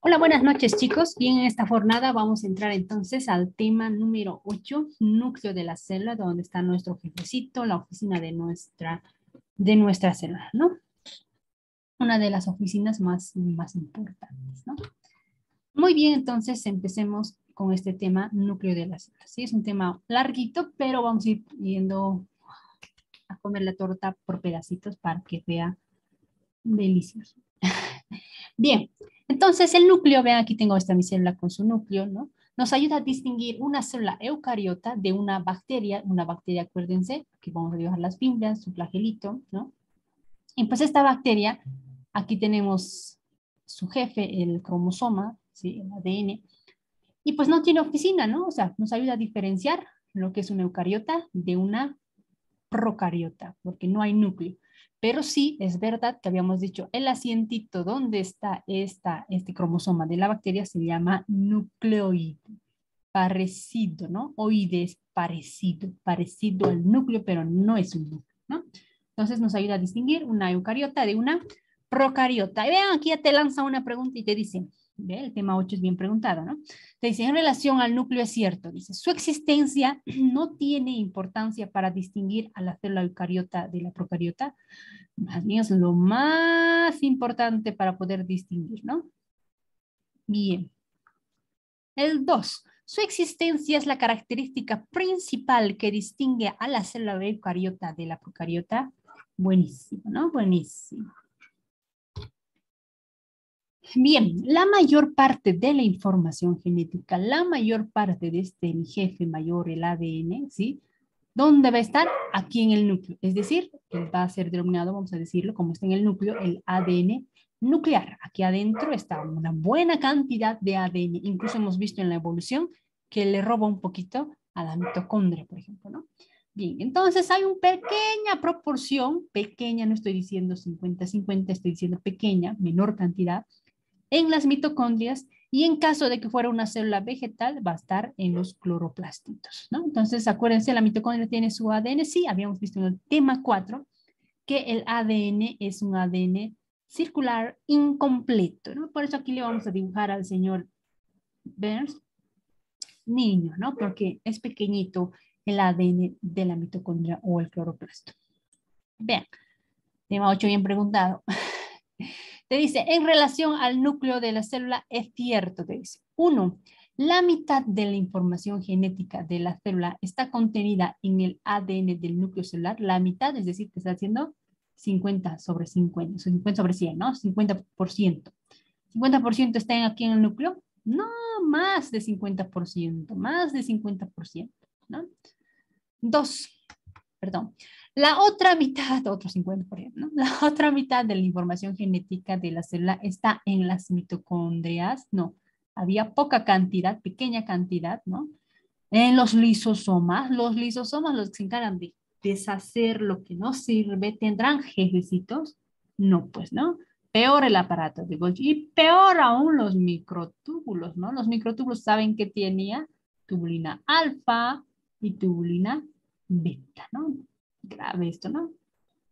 Hola, buenas noches, chicos. Bien, en esta jornada vamos a entrar entonces al tema número 8, núcleo de la célula, donde está nuestro jefecito, la oficina de nuestra célula, ¿no? Una de las oficinas más importantes, ¿no? Muy bien, entonces empecemos con este tema, núcleo de la célula. Sí, es un tema larguito, pero vamos a ir yendo a comer la torta por pedacitos para que sea delicioso. Bien, entonces el núcleo, vean aquí tengo esta mi célula con su núcleo, ¿no? Nos ayuda a distinguir una célula eucariota de una bacteria, acuérdense, aquí vamos a dibujar las fibras, su flagelito, ¿no? Y pues esta bacteria, aquí tenemos su jefe, el cromosoma, ¿sí? El ADN, y pues no tiene oficina, ¿no? O sea, nos ayuda a diferenciar lo que es una eucariota de una procariota, porque no hay núcleo. Pero sí, es verdad que habíamos dicho, el asientito donde está este cromosoma de la bacteria se llama nucleoide, parecido, ¿no? Oide es parecido, parecido al núcleo, pero no es un núcleo, ¿no? Entonces nos ayuda a distinguir una eucariota de una procariota. Y vean, aquí ya te lanza una pregunta y te dice, ¿ve? El tema 8 es bien preguntado, ¿no? Te dice, en relación al núcleo es cierto, dice, su existencia no tiene importancia para distinguir a la célula eucariota de la procariota, más bien es lo más importante para poder distinguir, ¿no? Bien. El 2. Su existencia es la característica principal que distingue a la célula eucariota de la procariota. Buenísimo, ¿no? Buenísimo. Bien, la mayor parte de la información genética, la mayor parte de este mi jefe mayor, el ADN, ¿sí? ¿Dónde va a estar? Aquí en el núcleo. Es decir, que va a ser denominado, vamos a decirlo, como está en el núcleo, el ADN nuclear. Aquí adentro está una buena cantidad de ADN. Incluso hemos visto en la evolución que le roba un poquito a la mitocondria, por ejemplo, ¿no? Bien, entonces hay una pequeña proporción, pequeña, no estoy diciendo 50-50, estoy diciendo pequeña, menor cantidad, en las mitocondrias y en caso de que fuera una célula vegetal va a estar en los cloroplastitos, ¿no? Entonces, acuérdense, la mitocondria tiene su ADN, sí, habíamos visto en el tema 4 que el ADN es un ADN circular incompleto, ¿no? Por eso aquí le vamos a dibujar al señor Burns, niño, ¿no? Porque es pequeñito el ADN de la mitocondria o el cloroplasto. Vean, tema 8 bien preguntado. Te dice, en relación al núcleo de la célula, es cierto, te dice. 1. La mitad de la información genética de la célula está contenida en el ADN del núcleo celular. La mitad, es decir, que está haciendo 50 sobre 50, 50 sobre 100, ¿no? 50%. 50% está aquí en el núcleo. No, más de 50%, más de 50%, ¿no? 2. Perdón. La otra mitad, otro 50%, ¿no? La otra mitad de la información genética de la célula está en las mitocondrias, no, había poca cantidad, pequeña cantidad, ¿no? En los lisosomas los que se encargan de deshacer lo que no sirve, ¿tendrán jefecitos? No, pues, ¿no? Peor el aparato de Golgi y peor aún los microtúbulos, ¿no? Los microtúbulos, ¿saben qué tenía? Tubulina alfa y tubulina beta, ¿no? Grave esto, ¿no?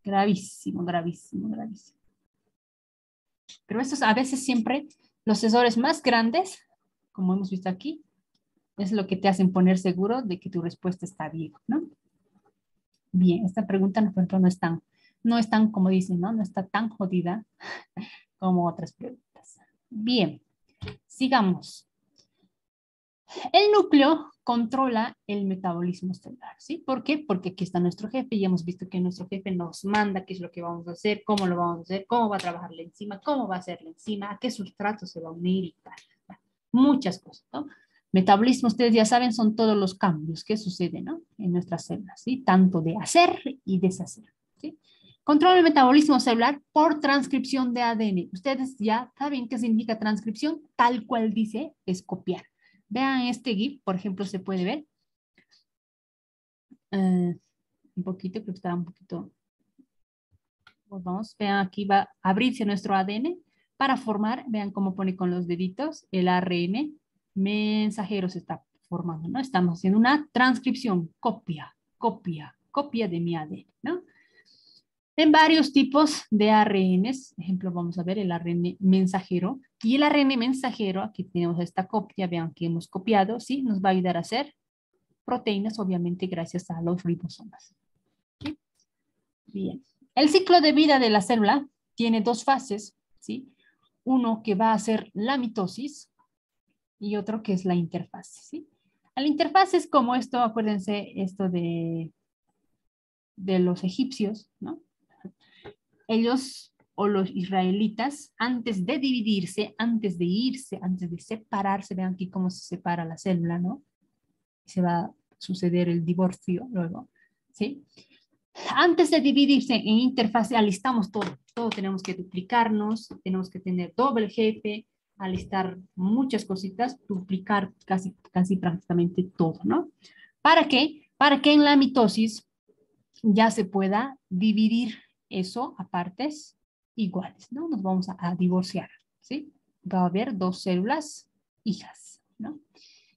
Gravísimo, gravísimo, gravísimo. Pero estos a veces siempre, los sensores más grandes, como hemos visto aquí, es lo que te hacen poner seguro de que tu respuesta está bien, ¿no? Bien, esta pregunta, por ejemplo, no es tan, como dicen, ¿no? No está tan jodida como otras preguntas. Bien, sigamos. El núcleo controla el metabolismo celular, ¿sí? ¿Por qué? Porque aquí está nuestro jefe y hemos visto que nuestro jefe nos manda qué es lo que vamos a hacer, cómo lo vamos a hacer, cómo va a trabajar la enzima, cómo va a ser la enzima, a qué sustrato se va a unir y tal. Muchas cosas, ¿no? Metabolismo, ustedes ya saben, son todos los cambios que suceden, ¿no? En nuestras células, ¿sí? Tanto de hacer y deshacer, ¿sí? Controla el metabolismo celular por transcripción de ADN. Ustedes ya saben qué significa transcripción, tal cual dice, es copiar. Vean este GIF, por ejemplo, se puede ver. Un poquito, creo que está un poquito. Pues vamos, vean, aquí va a abrirse nuestro ADN para formar, vean cómo pone con los deditos, el ARN mensajero se está formando, ¿no? Estamos haciendo una transcripción, copia de mi ADN, ¿no? En varios tipos de ARNs, ejemplo, vamos a ver el ARN mensajero. Y el ARN mensajero, aquí tenemos esta copia, vean que hemos copiado, ¿sí? Nos va a ayudar a hacer proteínas, obviamente, gracias a los ribosomas. ¿Sí? Bien. El ciclo de vida de la célula tiene dos fases, ¿sí? Uno que va a ser la mitosis y otro que es la interfase, ¿sí? La interfase es como esto, acuérdense, esto de los egipcios, ¿no? Ellos o los israelitas, antes de dividirse, antes de irse, antes de separarse, vean aquí cómo se separa la célula, ¿no? Se va a suceder el divorcio luego, ¿sí? Antes de dividirse en interfase, alistamos todo. Todo tenemos que duplicarnos, tenemos que tener doble jefe, alistar muchas cositas, duplicar casi prácticamente todo, ¿no? ¿Para qué? Para que en la mitosis ya se pueda dividir eso a partes iguales, ¿no? Nos vamos a divorciar, ¿sí? Va a haber dos células hijas, ¿no?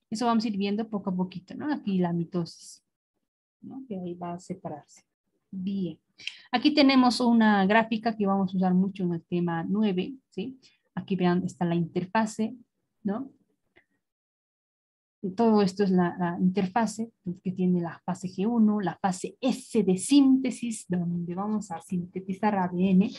Eso vamos a ir viendo poco a poquito, ¿no? Aquí la mitosis, ¿no? Que ahí va a separarse. Bien. Aquí tenemos una gráfica que vamos a usar mucho en el tema 9, ¿sí? Aquí vean, está la interfase, ¿no? Todo esto es la interfase que tiene la fase G1, la fase S de síntesis, donde vamos a sintetizar ADN,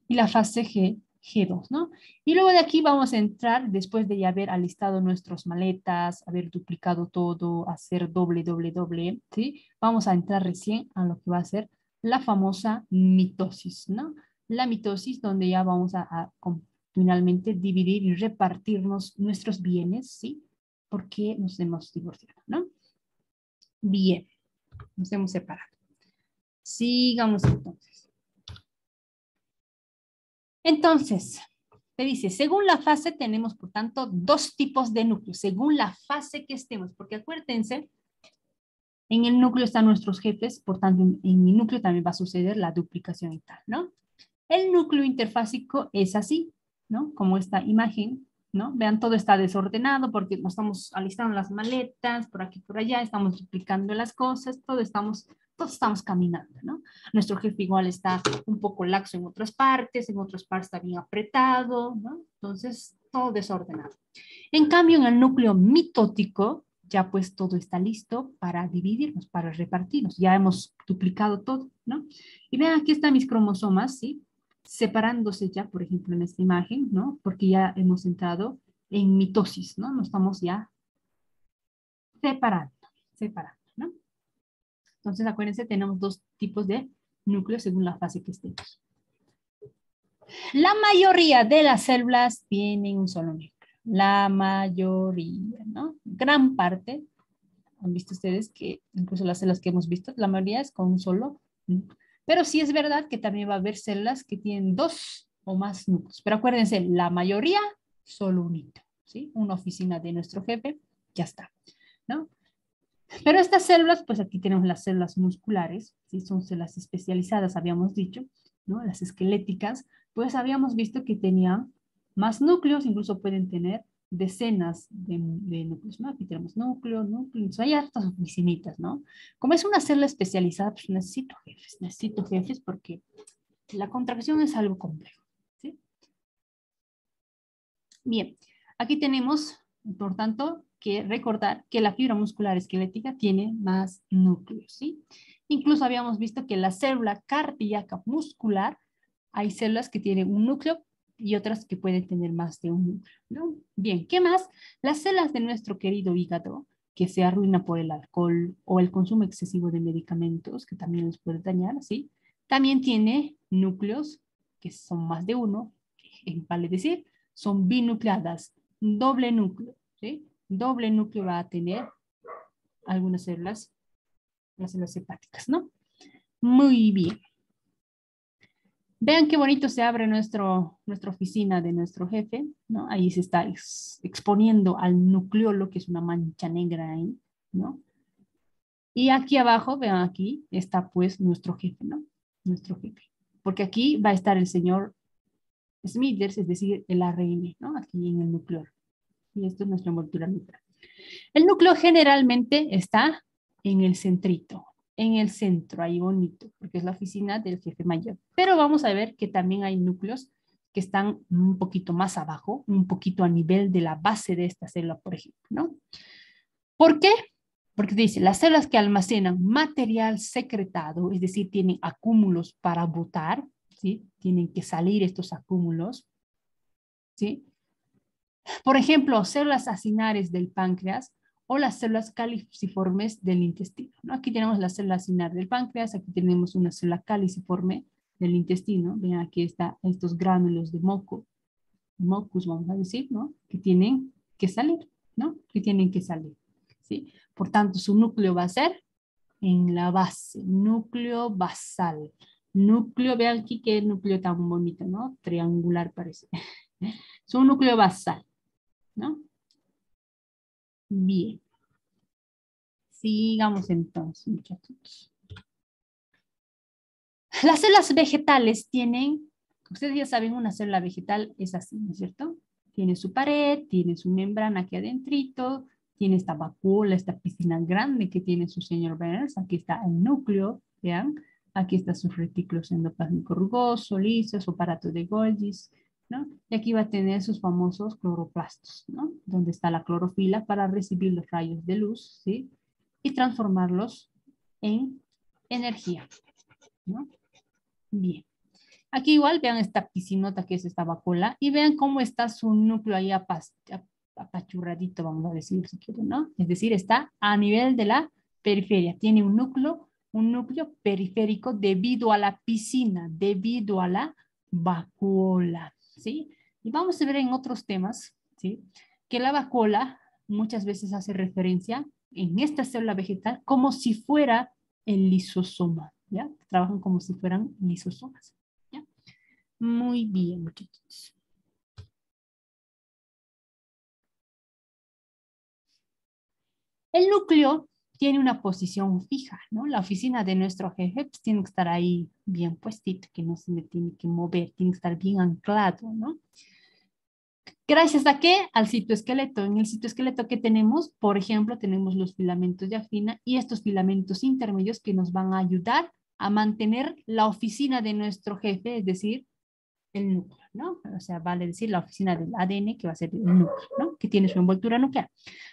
y la fase G2, ¿no? Y luego de aquí vamos a entrar, después de ya haber alistado nuestras maletas, haber duplicado todo, hacer doble, ¿sí? Vamos a entrar recién a lo que va a ser la famosa mitosis, ¿no? La mitosis donde ya vamos a finalmente dividir y repartirnos nuestros bienes, ¿sí? Porque nos hemos divorciado, ¿no? Bien, nos hemos separado. Sigamos entonces. Entonces, te dice, según la fase tenemos, por tanto, dos tipos de núcleos, según la fase que estemos, porque acuérdense, en el núcleo están nuestros jefes, por tanto, en mi núcleo también va a suceder la duplicación y tal, ¿no? El núcleo interfásico es así, ¿no? Como esta imagen, ¿no? Vean, todo está desordenado porque nos estamos alistando las maletas, por aquí, por allá, estamos duplicando las cosas, todos estamos caminando, ¿no? Nuestro jefe igual está un poco laxo en otras partes está bien apretado, ¿no? Entonces, todo desordenado. En cambio, en el núcleo mitótico, ya pues todo está listo para dividirnos, para repartirnos. Ya hemos duplicado todo, ¿no? Y vean, aquí están mis cromosomas, ¿sí? Separándose ya, por ejemplo, en esta imagen, ¿no? Porque ya hemos entrado en mitosis, ¿no? Nos estamos ya separando, ¿no? Entonces, acuérdense, tenemos dos tipos de núcleos según la fase que estemos. La mayoría de las células tienen un solo núcleo. La mayoría, ¿no? Gran parte, han visto ustedes que incluso las células que hemos visto, la mayoría es con un solo núcleo. Pero sí es verdad que también va a haber células que tienen dos o más núcleos. Pero acuérdense, la mayoría, solo un núcleo, ¿sí? Una oficina de nuestro jefe, ya está, ¿no? Pero estas células, pues aquí tenemos las células musculares, ¿sí? Son células especializadas, habíamos dicho, ¿no? Las esqueléticas, pues habíamos visto que tenían más núcleos, incluso pueden tener decenas de núcleos, ¿no? Aquí tenemos núcleos, hay hartas oficinitas, ¿no? Como es una célula especializada, pues necesito jefes porque la contracción es algo complejo, ¿sí? Bien, aquí tenemos, por tanto, que recordar que la fibra muscular esquelética tiene más núcleos, ¿sí? Incluso habíamos visto que la célula cardíaca muscular, hay células que tienen un núcleo y otras que pueden tener más de un núcleo, ¿no? Bien, ¿qué más? Las células de nuestro querido hígado, que se arruina por el alcohol o el consumo excesivo de medicamentos, que también nos puede dañar, ¿sí? También tiene núcleos, que son más de uno, vale decir, son binucleadas, doble núcleo, ¿sí? Doble núcleo va a tener algunas células, las células hepáticas, ¿no? Muy bien. Vean qué bonito se abre nuestra oficina de nuestro jefe, ¿no? Ahí se está exponiendo al nucleolo, que es una mancha negra ahí, ¿no? Y aquí abajo, vean aquí, está pues nuestro jefe, ¿no? Nuestro jefe. Porque aquí va a estar el señor Smithers, es decir, el ARN, ¿no? Aquí en el núcleo. Y esto es nuestra envoltura nuclear. El núcleo generalmente está en el centrito, en el centro, ahí bonito, porque es la oficina del jefe mayor. Pero vamos a ver que también hay núcleos que están un poquito más abajo, un poquito a nivel de la base de esta célula, por ejemplo, ¿no? ¿Por qué? Porque dice, las células que almacenan material secretado, es decir, tienen acúmulos para botar, ¿sí? Tienen que salir estos acúmulos, ¿sí? Por ejemplo, células acinares del páncreas o las células caliciformes del intestino, ¿no? Aquí tenemos la célula acinar del páncreas, aquí tenemos una célula caliciforme del intestino. Ven, aquí están estos gránulos de moco, mocus, vamos a decir, ¿no? Que tienen que salir, ¿no? Que tienen que salir, ¿sí? Por tanto, su núcleo va a ser en la base, núcleo basal. Núcleo, vean aquí qué núcleo tan bonito, ¿no? Triangular parece. Es un núcleo basal, ¿no? Bien. Sigamos entonces, muchachos. Las células vegetales tienen, ustedes ya saben, una célula vegetal es así, ¿no es cierto? Tiene su pared, tiene su membrana aquí adentrito, tiene esta vacuola, esta piscina grande que tiene su señor Burns. Aquí está el núcleo, vean. Aquí está su retículo endoplásmico rugoso, liso, su aparato de Golgi, ¿no? Y aquí va a tener sus famosos cloroplastos, ¿no? Donde está la clorofila para recibir los rayos de luz, ¿sí? Y transformarlos en energía, ¿no? Bien. Aquí igual vean esta piscinota que es esta vacuola y vean cómo está su núcleo ahí apachurradito, vamos a decir si quieren, ¿no? Es decir, está a nivel de la periferia. Tiene un núcleo periférico debido a la piscina, debido a la vacuola, ¿sí? Y vamos a ver en otros temas, ¿sí? Que la vacuola muchas veces hace referencia en esta célula vegetal como si fuera el lisosoma, ¿ya? Trabajan como si fueran lisosomas, ¿ya? Muy bien, muchachos. El núcleo tiene una posición fija, ¿no? La oficina de nuestro jefe pues, tiene que estar ahí bien puestito, que no se me tiene que mover, tiene que estar bien anclado, ¿no? ¿Gracias a qué? Al citoesqueleto. En el citoesqueleto que tenemos, por ejemplo, tenemos los filamentos de actina y estos filamentos intermedios que nos van a ayudar a mantener la oficina de nuestro jefe, es decir, el núcleo, ¿no? O sea, vale decir la oficina del ADN que va a ser el núcleo, ¿no? Que tiene su envoltura nuclear.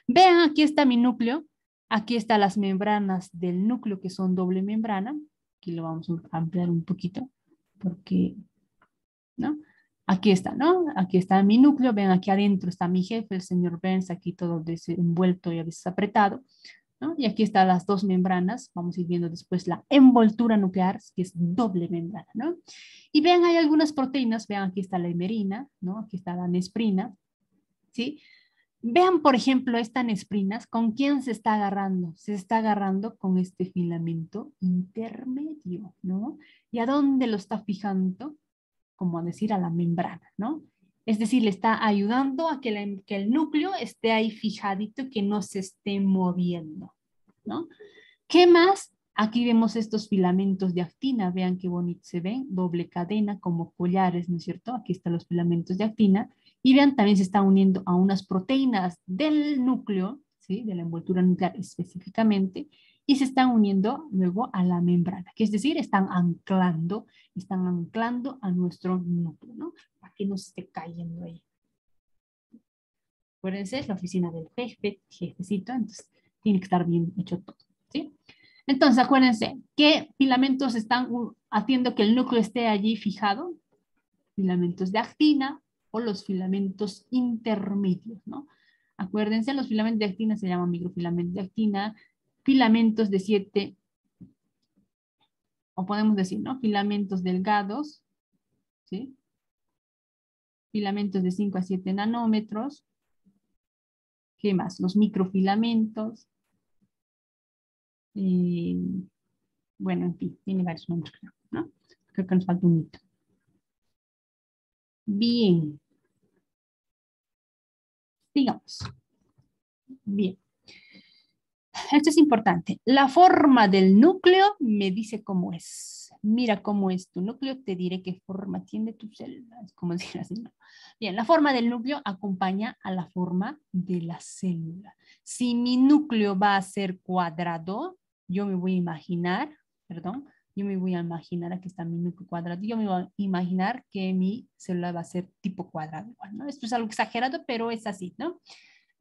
Vean, aquí está mi núcleo. Aquí están las membranas del núcleo que son doble membrana. Aquí lo vamos a ampliar un poquito porque, ¿no? Aquí está, ¿no? Aquí está mi núcleo. Ven, aquí adentro está mi jefe, el señor Burns, aquí todo envuelto y a veces apretado, ¿no? Y aquí están las dos membranas. Vamos a ir viendo después la envoltura nuclear, que es doble membrana, ¿no? Y vean, hay algunas proteínas. Vean, aquí está la hemerina, ¿no? Aquí está la nesprina, ¿sí? Vean, por ejemplo, esta nesprina, ¿con quién se está agarrando? Se está agarrando con este filamento intermedio, ¿no? ¿Y a dónde lo está fijando? Como a decir, a la membrana, ¿no? Es decir, le está ayudando a que el núcleo esté ahí fijadito, que no se esté moviendo, ¿no? ¿Qué más? Aquí vemos estos filamentos de actina, vean qué bonito se ven, doble cadena como collares, ¿no es cierto? Aquí están los filamentos de actina y vean, también se están uniendo a unas proteínas del núcleo, ¿sí? De la envoltura nuclear específicamente, y se están uniendo luego a la membrana, que es decir, están anclando a nuestro núcleo, ¿no? Para que no se esté cayendo ahí. Acuérdense, es la oficina del jefecito, entonces tiene que estar bien hecho todo, ¿sí? Entonces, acuérdense, ¿qué filamentos están haciendo que el núcleo esté allí fijado? Filamentos de actina o los filamentos intermedios, ¿no? Acuérdense, los filamentos de actina se llaman microfilamentos de actina, filamentos de 7, o podemos decir, ¿no? Filamentos delgados, ¿sí? Filamentos de 5 a 7 nanómetros. ¿Qué más? Los microfilamentos. Bueno, en fin, tiene varios nombres, ¿no? Creo que nos falta un hito. Bien. Sigamos. Bien. Esto es importante. La forma del núcleo me dice cómo es. Mira cómo es tu núcleo, te diré qué forma tiene tu célula. Es como decir así, ¿no? Bien, la forma del núcleo acompaña a la forma de la célula. Si mi núcleo va a ser cuadrado, yo me voy a imaginar, perdón, yo me voy a imaginar, aquí está mi núcleo cuadrado, yo me voy a imaginar que mi célula va a ser tipo cuadrado igual, ¿no? Esto es algo exagerado, pero es así, ¿no?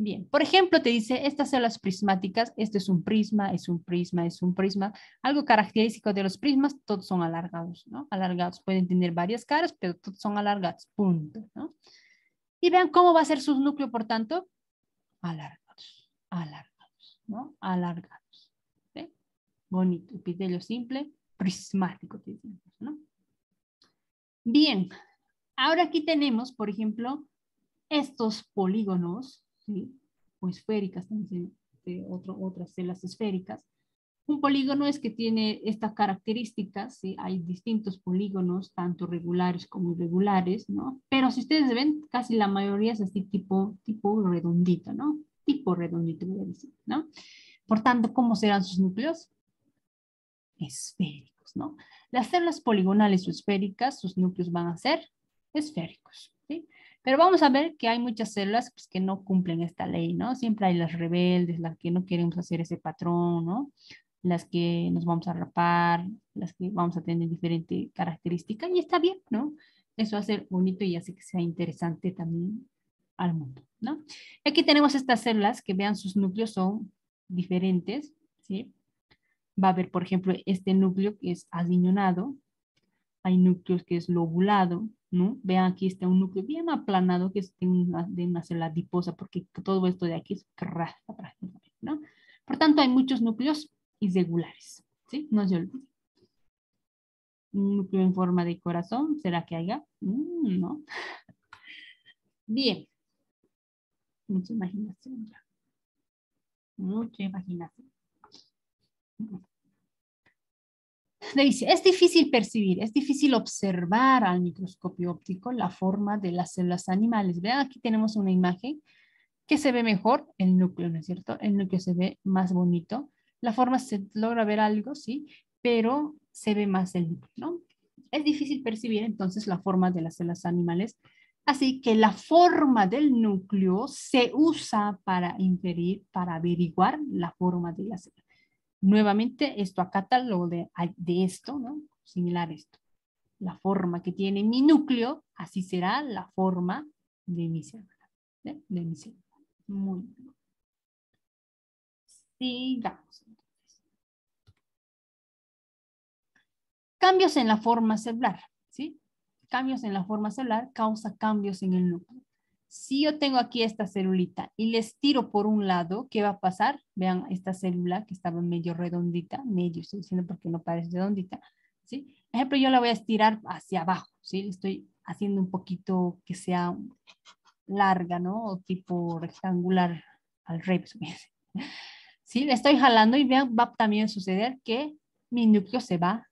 Bien, por ejemplo, te dice estas células prismáticas, este es un prisma, es un prisma, es un prisma. Algo característico de los prismas, todos son alargados, ¿no? Alargados, pueden tener varias caras, pero todos son alargados, punto, ¿no? Y vean cómo va a ser su núcleo, por tanto, alargados, alargados, ¿no? Alargados, ¿sí? Bonito, epitelio simple, prismático, te decimos, ¿no? Bien, ahora aquí tenemos, por ejemplo, estos polígonos, ¿sí? O esféricas, también otras células esféricas. Un polígono es que tiene estas características, ¿sí? Hay distintos polígonos, tanto regulares como irregulares, ¿no? Pero si ustedes ven, casi la mayoría es así tipo redondito, ¿no? Tipo redondito, voy a decir, ¿no? Por tanto, ¿cómo serán sus núcleos? Esféricos, ¿no? Las células poligonales o esféricas, sus núcleos van a ser esféricos, ¿sí? Pero vamos a ver que hay muchas células pues, que no cumplen esta ley, ¿no? Siempre hay las rebeldes, las que no queremos hacer ese patrón, ¿no? Las que nos vamos a rapar, las que vamos a tener diferente característica y está bien, ¿no? Eso va a ser bonito y hace que sea interesante también al mundo, ¿no? Aquí tenemos estas células que vean sus núcleos son diferentes, ¿sí? Va a haber, por ejemplo, este núcleo que es adiñonado, hay núcleos que es lobulado, ¿no? Vean aquí está un núcleo bien aplanado que es de una célula adiposa, porque todo esto de aquí es grasa prácticamente, ¿no? Por tanto, hay muchos núcleos irregulares, ¿sí? No se olviden. Un núcleo en forma de corazón, ¿será que haya? No. Bien. Mucha imaginación ya. Mucha imaginación. Le dice, es difícil percibir, es difícil observar al microscopio óptico la forma de las células animales. Vean, aquí tenemos una imagen que se ve mejor el núcleo, ¿no es cierto? El núcleo se ve más bonito. La forma se logra ver algo, sí, pero se ve más el núcleo, ¿no? Es difícil percibir entonces la forma de las células animales, así que la forma del núcleo se usa para inferir, para averiguar la forma de la célula. Nuevamente, esto acata lo de esto, ¿no? Similar a esto. La forma que tiene mi núcleo, así será la forma de mi célula. ¿Sí? De mi célula. Muy bien. Sigamos. Cambios en la forma celular, ¿sí? Cambios en la forma celular causa cambios en el núcleo. Si yo tengo aquí esta celulita y les tiro por un lado, ¿qué va a pasar? Vean esta célula que estaba medio redondita, medio estoy diciendo porque no parece redondita, ¿sí? Por ejemplo, yo la voy a estirar hacia abajo, ¿sí? Estoy haciendo un poquito que sea larga, ¿no? O tipo rectangular al revés. ¿Sí? Le estoy jalando y vean, va también a suceder que mi núcleo se va a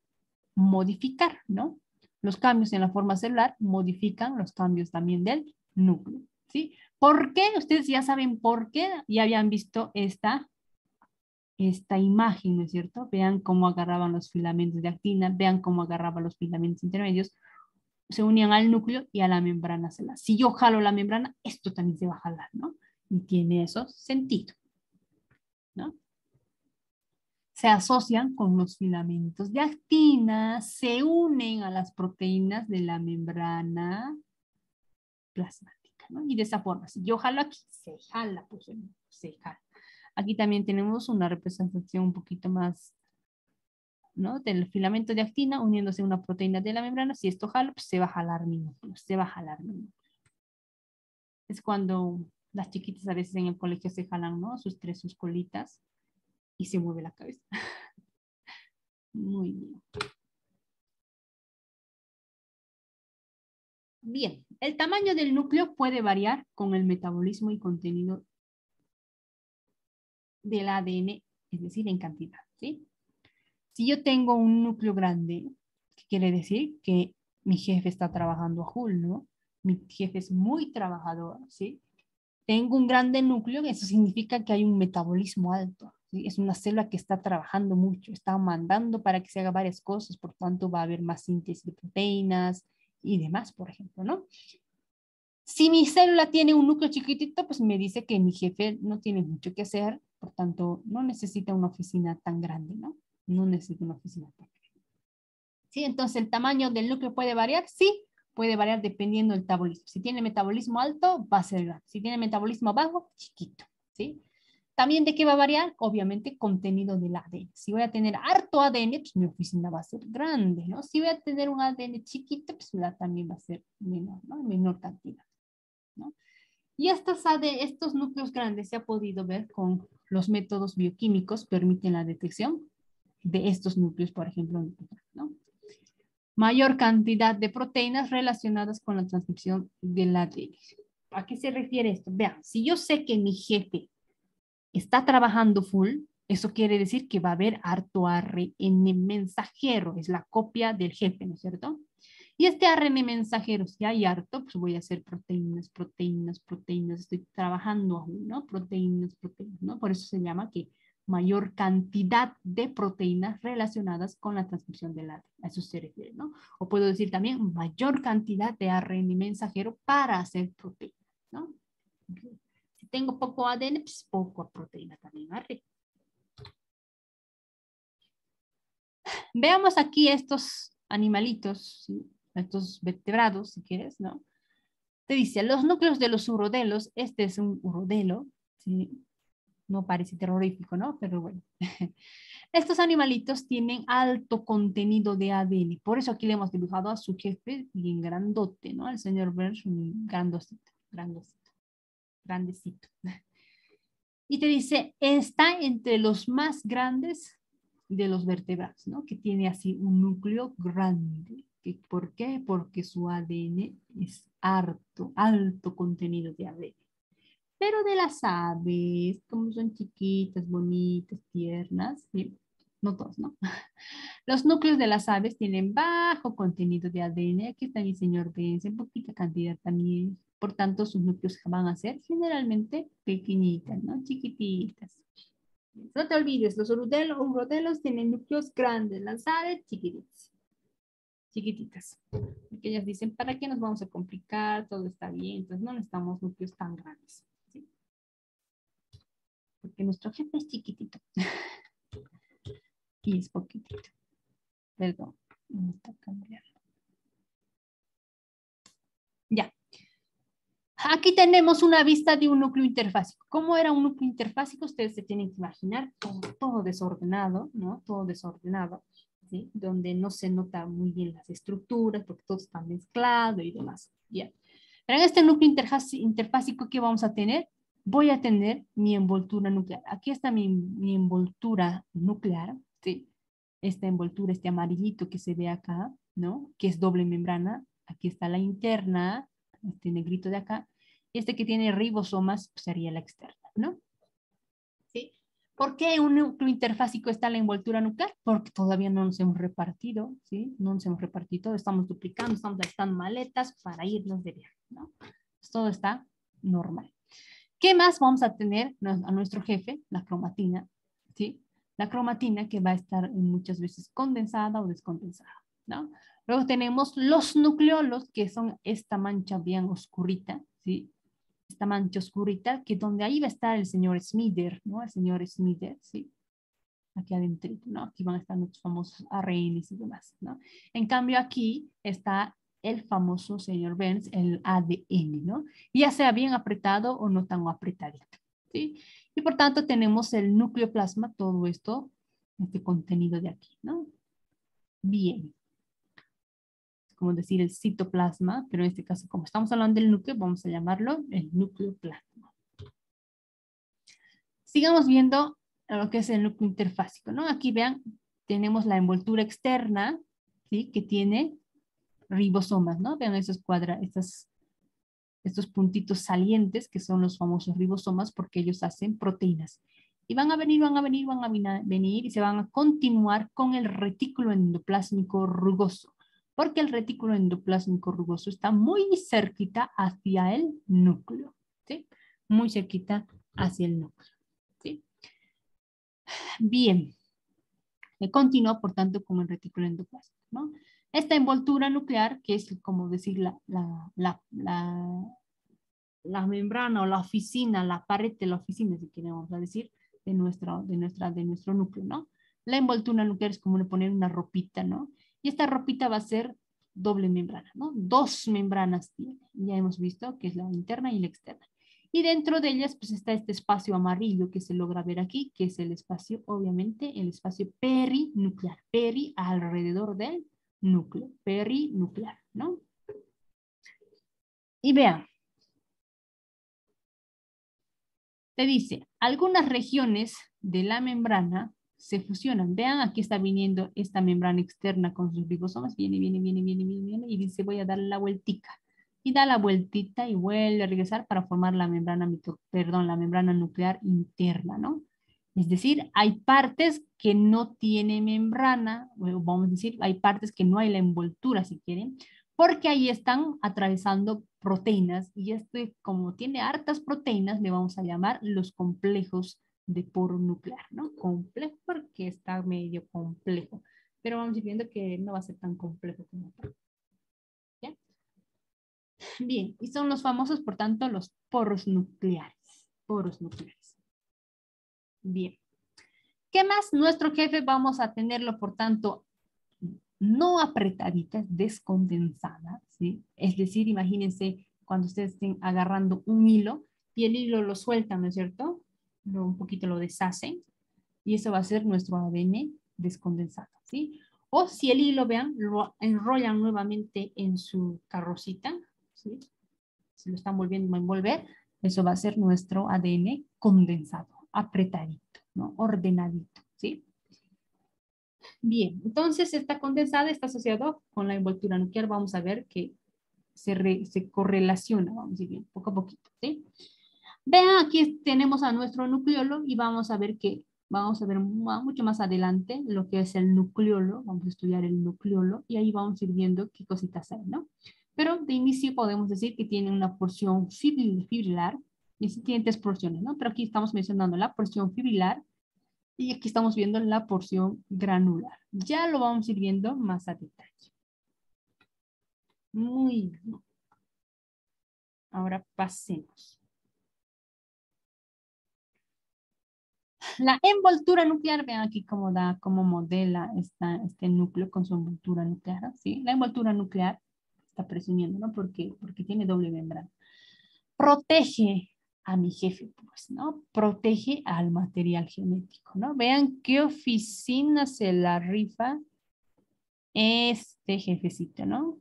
modificar, ¿no? Los cambios en la forma celular modifican los cambios también del núcleo, ¿sí? ¿Por qué? Ustedes ya saben por qué, ya habían visto esta imagen, ¿no es cierto? Vean cómo agarraban los filamentos de actina, vean cómo agarraban los filamentos intermedios, se unían al núcleo y a la membrana celular. Si yo jalo la membrana, esto también se va a jalar, ¿no? Y tiene eso sentido, ¿no? Se asocian con los filamentos de actina, se unen a las proteínas de la membrana plasmática, ¿no? Y de esa forma, si yo jalo aquí, se jala, pues se jala. Aquí también tenemos una representación un poquito más, ¿no? Del filamento de actina uniéndose a una proteína de la membrana. Si esto jalo, pues se va a jalar mi núcleo, se va a jalar mi núcleo. Es cuando las chiquitas a veces en el colegio se jalan, ¿no? Sus colitas y se mueve la cabeza. Muy bien. Bien, el tamaño del núcleo puede variar con el metabolismo y contenido del ADN, es decir, en cantidad, ¿sí? Si yo tengo un núcleo grande, ¿qué quiere decir? Que mi jefe está trabajando a full, ¿no? Mi jefe es muy trabajador, ¿sí? Tengo un grande núcleo, eso significa que hay un metabolismo alto, ¿sí? Es una célula que está trabajando mucho, está mandando para que se haga varias cosas, por tanto va a haber más síntesis de proteínas y demás, por ejemplo, ¿no? Si mi célula tiene un núcleo chiquitito, pues me dice que mi jefe no tiene mucho que hacer Por tanto, no necesita una oficina tan grande, ¿no? No necesita una oficina tan grande. ¿Sí? Entonces, ¿el tamaño del núcleo puede variar? Sí, puede variar dependiendo del metabolismo. Si tiene metabolismo alto, va a ser grande. Si tiene metabolismo bajo, chiquito, ¿sí? También, ¿de qué va a variar? Obviamente, contenido del ADN. Si voy a tener harto ADN, pues mi oficina va a ser grande, ¿no? Si voy a tener un ADN chiquito, pues también va a ser menor, ¿no? Menor cantidad, ¿no? Y estos núcleos grandes se ha podido ver con los métodos bioquímicos, permiten la detección de estos núcleos, por ejemplo, ¿no? Mayor cantidad de proteínas relacionadas con la transcripción del ADN. ¿A qué se refiere esto? Vean, si yo sé que mi jefe está trabajando full, eso quiere decir que va a haber harto ARN mensajero, es la copia del jefe, ¿no es cierto? Y este ARN mensajero, si hay harto, pues voy a hacer proteínas, proteínas, proteínas, estoy trabajando aún, ¿no? Proteínas, proteínas, ¿no? Por eso se llama que mayor cantidad de proteínas relacionadas con la transcripción del ARN. A eso se refiere, ¿no? O puedo decir también mayor cantidad de ARN mensajero para hacer proteínas, ¿no? Okay. Si tengo poco ADN, pues poco proteína también arriba. Veamos aquí estos animalitos, ¿sí? Estos vertebrados, si quieres, ¿no? Te dice, los núcleos de los urodelos, este es un urodelo, ¿sí? No parece terrorífico, ¿no? Pero bueno. Estos animalitos tienen alto contenido de ADN. Por eso aquí le hemos dibujado a su jefe bien grandote, ¿no? El señor Burns, un grandocito, grandocito, grandecito. Y te dice, está entre los más grandes de los vertebrados, ¿no? Que tiene así un núcleo grande. ¿Por qué? Porque su ADN es alto contenido de ADN. Pero de las aves, como son chiquitas, bonitas, tiernas, ¿sí? No todos, ¿no? Los núcleos de las aves tienen bajo contenido de ADN. Aquí está mi señor Benz, en poquita cantidad también. Por tanto, sus núcleos van a ser generalmente pequeñitas, ¿no? Chiquititas. No te olvides, los urodelos tienen núcleos grandes, las aves chiquititas. Chiquititas. Porque ellas dicen, ¿para qué nos vamos a complicar? Todo está bien, entonces no necesitamos núcleos tan grandes. ¿Sí? Porque nuestro jefe es chiquitito. Y es poquitito. Perdón, no está cambiando. Ya. Aquí tenemos una vista de un núcleo interfásico. ¿Cómo era un núcleo interfásico? Ustedes se tienen que imaginar todo desordenado, ¿no? Todo desordenado, ¿sí? Donde no se nota muy bien las estructuras porque todo está mezclado y demás. ¿Ya? Pero en este núcleo interfásico, ¿qué vamos a tener? Voy a tener mi envoltura nuclear. Aquí está mi envoltura nuclear, ¿sí? Esta envoltura, este amarillito que se ve acá, ¿no? Que es doble membrana. Aquí está la interna, este negrito de acá. Este que tiene ribosomas pues, sería la externa, ¿no? ¿Sí? ¿Por qué un núcleo interfásico está en la envoltura nuclear? Porque todavía no nos hemos repartido, ¿sí? No nos hemos repartido, estamos duplicando, estamos gastando maletas para irnos de viaje, ¿no? Pues todo está normal. ¿Qué más vamos a tener a nuestro jefe? La cromatina, ¿sí? La cromatina que va a estar muchas veces condensada o descondensada, ¿no? Luego tenemos los nucleolos, que son esta mancha bien oscurita, ¿sí? Esta mancha oscurita, que donde ahí va a estar el señor Smither, ¿no? El señor Smither, ¿sí? Aquí adentro, ¿no? Aquí van a estar nuestros famosos ARNs y demás, ¿no? En cambio aquí está el famoso señor Burns, el ADN, ¿no? Ya sea bien apretado o no tan apretadito, ¿sí? Y por tanto tenemos el nucleoplasma, todo esto, este contenido de aquí, ¿no? Bien. Como decir el citoplasma, pero en este caso, como estamos hablando del núcleo, vamos a llamarlo el nucleoplasma. Sigamos viendo lo que es el núcleo interfásico, ¿no? Aquí vean, tenemos la envoltura externa, ¿sí? Que tiene ribosomas, ¿no? Vean estos puntitos salientes que son los famosos ribosomas porque ellos hacen proteínas. Y van a venir y se van a continuar con el retículo endoplásmico rugoso, porque el retículo endoplásmico rugoso está muy cerquita hacia el núcleo, ¿sí? Muy cerquita hacia el núcleo, ¿sí? Bien, continúa por tanto con el retículo endoplásmico, ¿no? Esta envoltura nuclear, que es como decir la membrana o la oficina, la pared de la oficina, si queremos decir, de nuestro núcleo, ¿no? La envoltura nuclear es como poner una ropita, ¿no? Y esta ropita va a ser doble membrana, ¿no? Dos membranas tiene. Ya hemos visto que es la interna y la externa. Y dentro de ellas, pues está este espacio amarillo que se logra ver aquí, que es el espacio, obviamente, el espacio perinuclear. Peri alrededor del núcleo, perinuclear, ¿no? Y vean, te dice, algunas regiones de la membrana se fusionan. Vean, aquí está viniendo esta membrana externa con sus ribosomas. Viene, y dice, voy a darle la vueltica. Y da la vueltita y vuelve a regresar para formar la membrana, la membrana nuclear interna, ¿no? Es decir, hay partes que no tienen membrana, vamos a decir, hay partes que no hay la envoltura, si quieren, porque ahí están atravesando proteínas y este, como tiene hartas proteínas, le vamos a llamar los complejos de poro nuclear, ¿no? Complejo porque está medio complejo, pero vamos a ir viendo que no va a ser tan complejo como otro. ¿Ya? Bien, y son los famosos, por tanto, los poros nucleares. Poros nucleares. Bien. ¿Qué más? Nuestro jefe vamos a tenerlo, por tanto, no apretaditas, descondensadas, ¿sí? Es decir, imagínense cuando ustedes estén agarrando un hilo y el hilo lo sueltan, ¿no es cierto? Un poquito lo deshacen y eso va a ser nuestro ADN descondensado, ¿sí? O si el hilo, vean, lo enrollan nuevamente en su carrocita, ¿sí? Si lo están volviendo a envolver, eso va a ser nuestro ADN condensado, apretadito, ¿no? Ordenadito, ¿sí? Bien, entonces esta condensada está asociado con la envoltura nuclear. Vamos a ver que se correlaciona, vamos a ir bien, poco a poquito, ¿sí? Vean, aquí tenemos a nuestro nucleolo y vamos a ver que, vamos a ver mucho más adelante lo que es el nucleolo, vamos a estudiar el nucleolo y ahí vamos a ir viendo qué cositas hay, ¿no? Pero de inicio podemos decir que tiene una porción fibrilar, y sí tiene tres porciones, ¿no? Pero aquí estamos mencionando la porción fibrilar, y aquí estamos viendo la porción granular. Ya lo vamos a ir viendo más a detalle. Muy bien. Ahora pasemos. La envoltura nuclear, vean aquí cómo da, cómo modela este núcleo con su envoltura nuclear, ¿sí? La envoltura nuclear está presumiendo, ¿no? Porque tiene doble membrana. Protege a mi jefe, pues, ¿no? Protege al material genético, ¿no? Vean qué oficina se la rifa este jefecito, ¿no?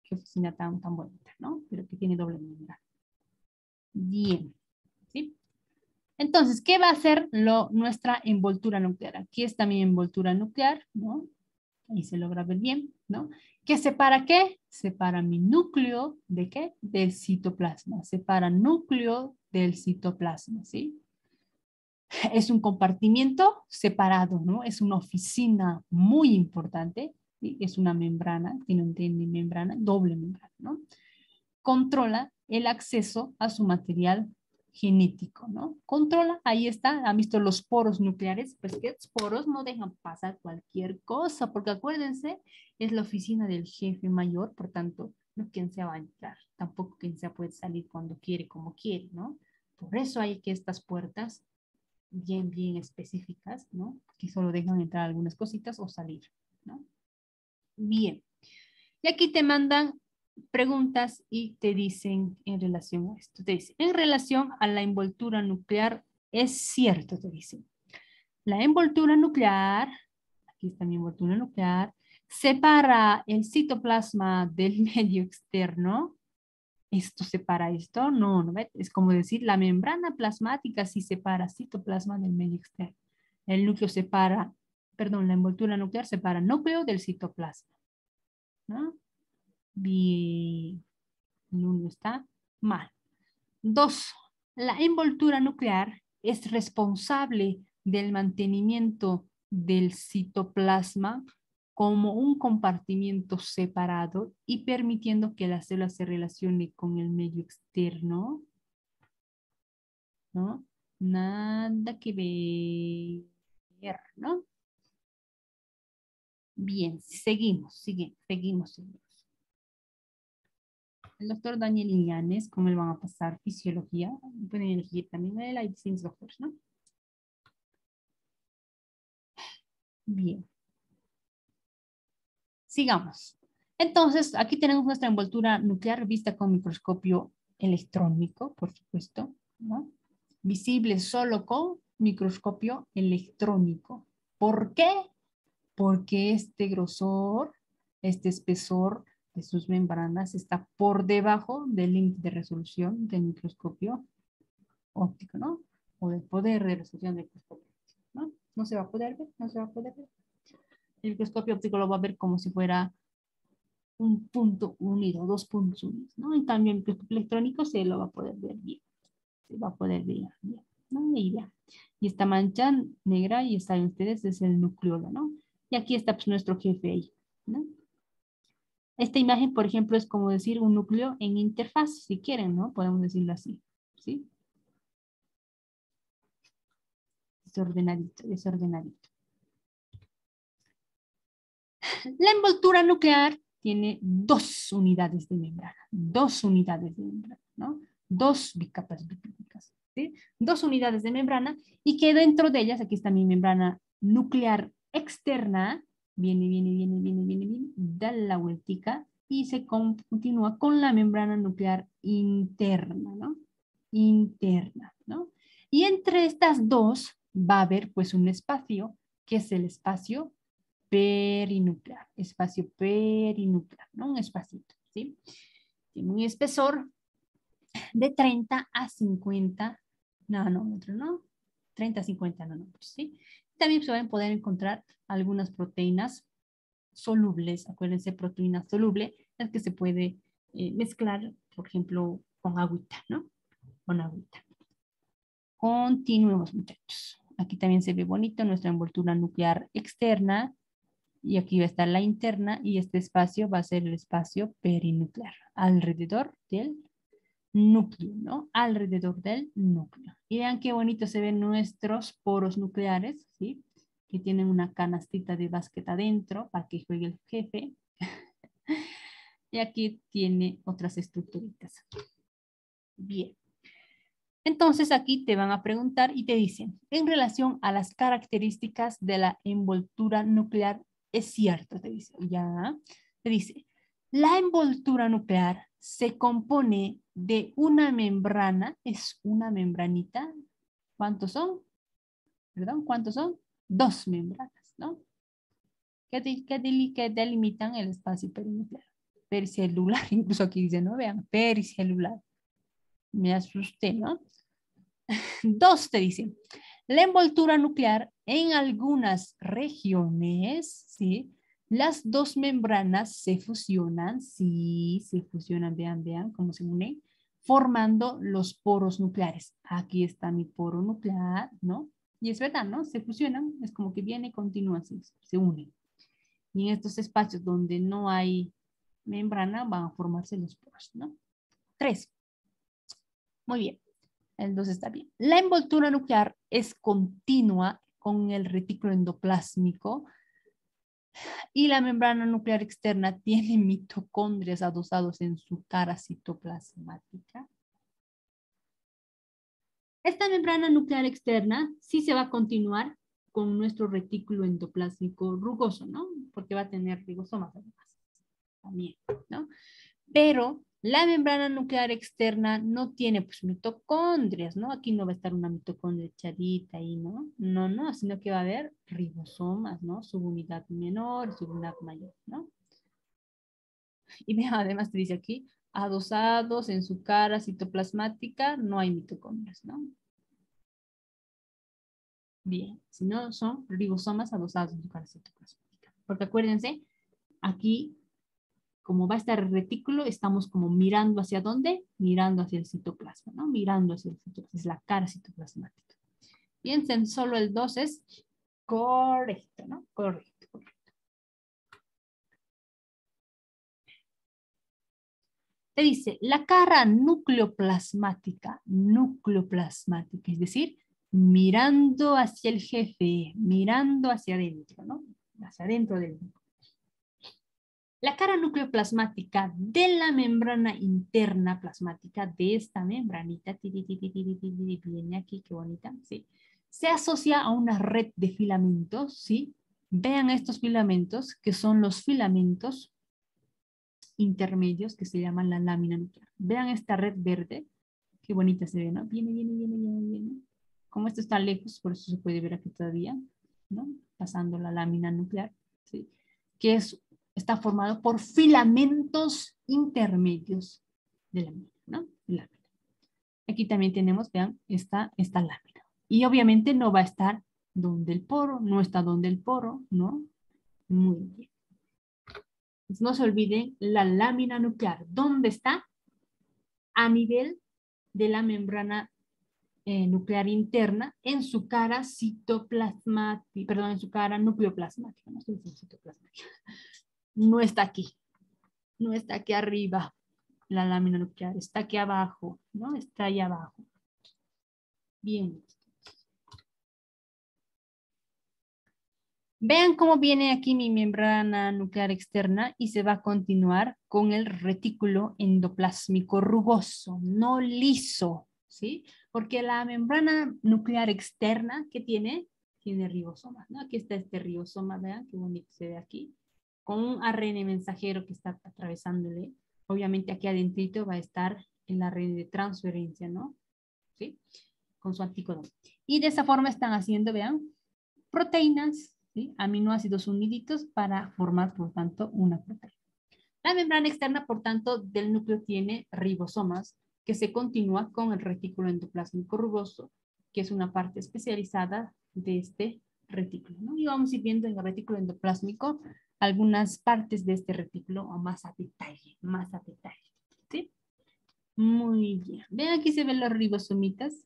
Qué oficina tan bonita, ¿no? Pero que tiene doble membrana. Bien, ¿sí? Entonces, ¿qué va a hacer nuestra envoltura nuclear? Aquí está mi envoltura nuclear, ¿no? Ahí se logra ver bien, ¿no? ¿Qué separa qué? Separa mi núcleo ¿de qué? Del citoplasma. Separa núcleo del citoplasma, ¿sí? Es un compartimiento separado, ¿no? Es una oficina muy importante, ¿sí? Es una membrana, tiene membrana, doble membrana, ¿no? Controla el acceso a su material genético, ¿no? Controla, ahí está, ¿han visto los poros nucleares? Pues que los poros no dejan pasar cualquier cosa, porque acuérdense, es la oficina del jefe mayor, por tanto, no quien sea va a entrar, tampoco quien sea puede salir cuando quiere, como quiere, ¿no? Por eso hay que estas puertas bien específicas, ¿no? Que solo dejan entrar algunas cositas o salir, ¿no? Bien. Y aquí te mandan preguntas y te dicen en relación a esto. Te dicen, en relación a la envoltura nuclear, es cierto, te dicen. La envoltura nuclear, aquí está mi envoltura nuclear, separa el citoplasma del medio externo. ¿Esto separa esto? No, no, es como decir, la membrana plasmática sí separa citoplasma del medio externo. El núcleo separa, perdón, la envoltura nuclear separa núcleo del citoplasma, ¿no? Bien, el uno está mal. 2. La envoltura nuclear es responsable del mantenimiento del citoplasma como un compartimiento separado y permitiendo que la célula se relacione con el medio externo, ¿no? Nada que ver, ¿no? Bien, seguimos. El doctor Daniel Iñanes, con él van a pasar fisiología, pueden elegir también él, hay distintos doctores, ¿no? Bien. Sigamos. Entonces, aquí tenemos nuestra envoltura nuclear vista con microscopio electrónico, por supuesto, ¿no? Visible solo con microscopio electrónico. ¿Por qué? Porque este grosor, este espesor de sus membranas está por debajo del límite de resolución del microscopio óptico, ¿no? O del poder de resolución del microscopio óptico, ¿no? No se va a poder ver, no se va a poder ver. El microscopio óptico lo va a ver como si fuera un punto unido, dos puntos unidos, ¿no? En cambio, el microscopio electrónico se lo va a poder ver bien, se va a poder ver bien, ¿no? Y ya. Y esta mancha negra, y saben ustedes, es el nucleolo, ¿no? Y aquí está pues, nuestro jefe ahí, ¿no? Esta imagen, por ejemplo, es como decir un núcleo en interfaz, si quieren, ¿no? Podemos decirlo así, ¿sí? Desordenadito, desordenadito. La envoltura nuclear tiene dos unidades de membrana, ¿no? Dos bicapas biclínicas, ¿sí? Dos unidades de membrana y que dentro de ellas, aquí está mi membrana nuclear externa, viene, da la vueltica y se continúa con la membrana nuclear interna, ¿no? Interna, ¿no? Y entre estas dos va a haber pues un espacio, que es el espacio perinuclear, espacio perinuclear, ¿no? Un espacito, ¿sí? Tiene un espesor de 30 a 50 nanómetros, ¿no? 30 a 50 nanómetros, ¿sí? También se van a poder encontrar algunas proteínas solubles, acuérdense, proteína soluble, las que se puede mezclar, por ejemplo, con agüita, ¿no? Con agüita. Continuemos, muchachos. Aquí también se ve bonito nuestra envoltura nuclear externa, y aquí va a estar la interna y este espacio va a ser el espacio perinuclear, alrededor del núcleo, ¿no? Alrededor del núcleo. Y vean qué bonito se ven nuestros poros nucleares, ¿sí? Que tienen una canastita de básquet adentro para que juegue el jefe. Y aquí tiene otras estructuritas. Bien. Entonces aquí te van a preguntar y te dicen, en relación a las características de la envoltura nuclear, es cierto, te dice, ya, te dice, la envoltura nuclear se compone de una membrana, es una membranita, ¿cuántos son? Perdón, ¿cuántos son? Dos membranas, ¿no? Que delimitan el espacio perinuclear, pericelular, incluso aquí dice, no vean, pericelular. Me asusté, ¿no? Dos, te dicen, la envoltura nuclear en algunas regiones, ¿sí? Las dos membranas se fusionan, sí, se fusionan, vean cómo se unen, formando los poros nucleares. Aquí está mi poro nuclear, ¿no? Y es verdad, ¿no? Se fusionan, es como que viene y continúa así, se unen. Y en estos espacios donde no hay membrana van a formarse los poros, ¿no? Tres. Muy bien. Entonces está bien. La envoltura nuclear es continua con el retículo endoplásmico y la membrana nuclear externa tiene mitocondrias adosados en su cara citoplasmática. Esta membrana nuclear externa sí se va a continuar con nuestro retículo endoplásmico rugoso, ¿no? Porque va a tener ribosomas además, también, ¿no? Pero la membrana nuclear externa no tiene pues mitocondrias, ¿no? Aquí no va a estar una mitocondria echadita ahí, ¿no? No, sino que va a haber ribosomas, ¿no? Subunidad menor, subunidad mayor, ¿no? Y vean, además te dice aquí, adosados en su cara citoplasmática, no hay mitocondrias, ¿no? Bien, si no son ribosomas adosados en su cara citoplasmática. Porque acuérdense, aquí como va a estar el retículo, estamos como mirando hacia dónde, mirando hacia el citoplasma, ¿no? Mirando hacia el citoplasma, es la cara citoplasmática. Piensen, solo el 2 es correcto, ¿no? Correcto, correcto. Te dice, la cara nucleoplasmática, es decir, mirando hacia el jefe, mirando hacia adentro, ¿no? Hacia adentro del núcleo. La cara nucleoplasmática de la membrana interna plasmática de esta membranita, viene aquí, qué bonita, ¿sí? Se asocia a una red de filamentos, ¿sí? Vean estos filamentos, que son los filamentos intermedios que se llaman la lámina nuclear. Vean esta red verde, qué bonita se ve, ¿no? Viene. Como esto está lejos, por eso se puede ver aquí todavía, ¿no? Pasando la lámina nuclear, ¿sí? Que está formado por filamentos intermedios de lámina, ¿no? Lámina. Aquí también tenemos, vean, esta lámina. Y obviamente no va a estar donde el poro, no está donde el poro, ¿no? Muy bien. Entonces, no se olviden la lámina nuclear. ¿Dónde está? A nivel de la membrana nuclear interna en su cara citoplasmática, perdón, en su cara nucleoplasmática, no estoy diciendo citoplasmática. No está aquí, no está aquí arriba la lámina nuclear, está aquí abajo, ¿no? Está ahí abajo. Bien. Vean cómo viene aquí mi membrana nuclear externa y se va a continuar con el retículo endoplásmico rugoso, no liso, ¿sí? Porque la membrana nuclear externa, ¿qué tiene? Tiene ribosomas, ¿no? Aquí está este ribosoma, vean qué bonito se ve aquí, con un ARN mensajero que está atravesándole. Obviamente aquí adentrito va a estar el ARN de transferencia, ¿no? ¿Sí? Con su anticodón. Y de esa forma están haciendo, vean, proteínas, ¿sí? Aminoácidos uniditos para formar, por tanto, una proteína. La membrana externa, por tanto, del núcleo tiene ribosomas que se continúa con el retículo endoplásmico rugoso, que es una parte especializada de este retículo, ¿no? Y vamos a ir viendo en el retículo endoplásmico algunas partes de este retículo más a detalle, ¿sí? Muy bien. Ven, aquí se ven los ribosomitas.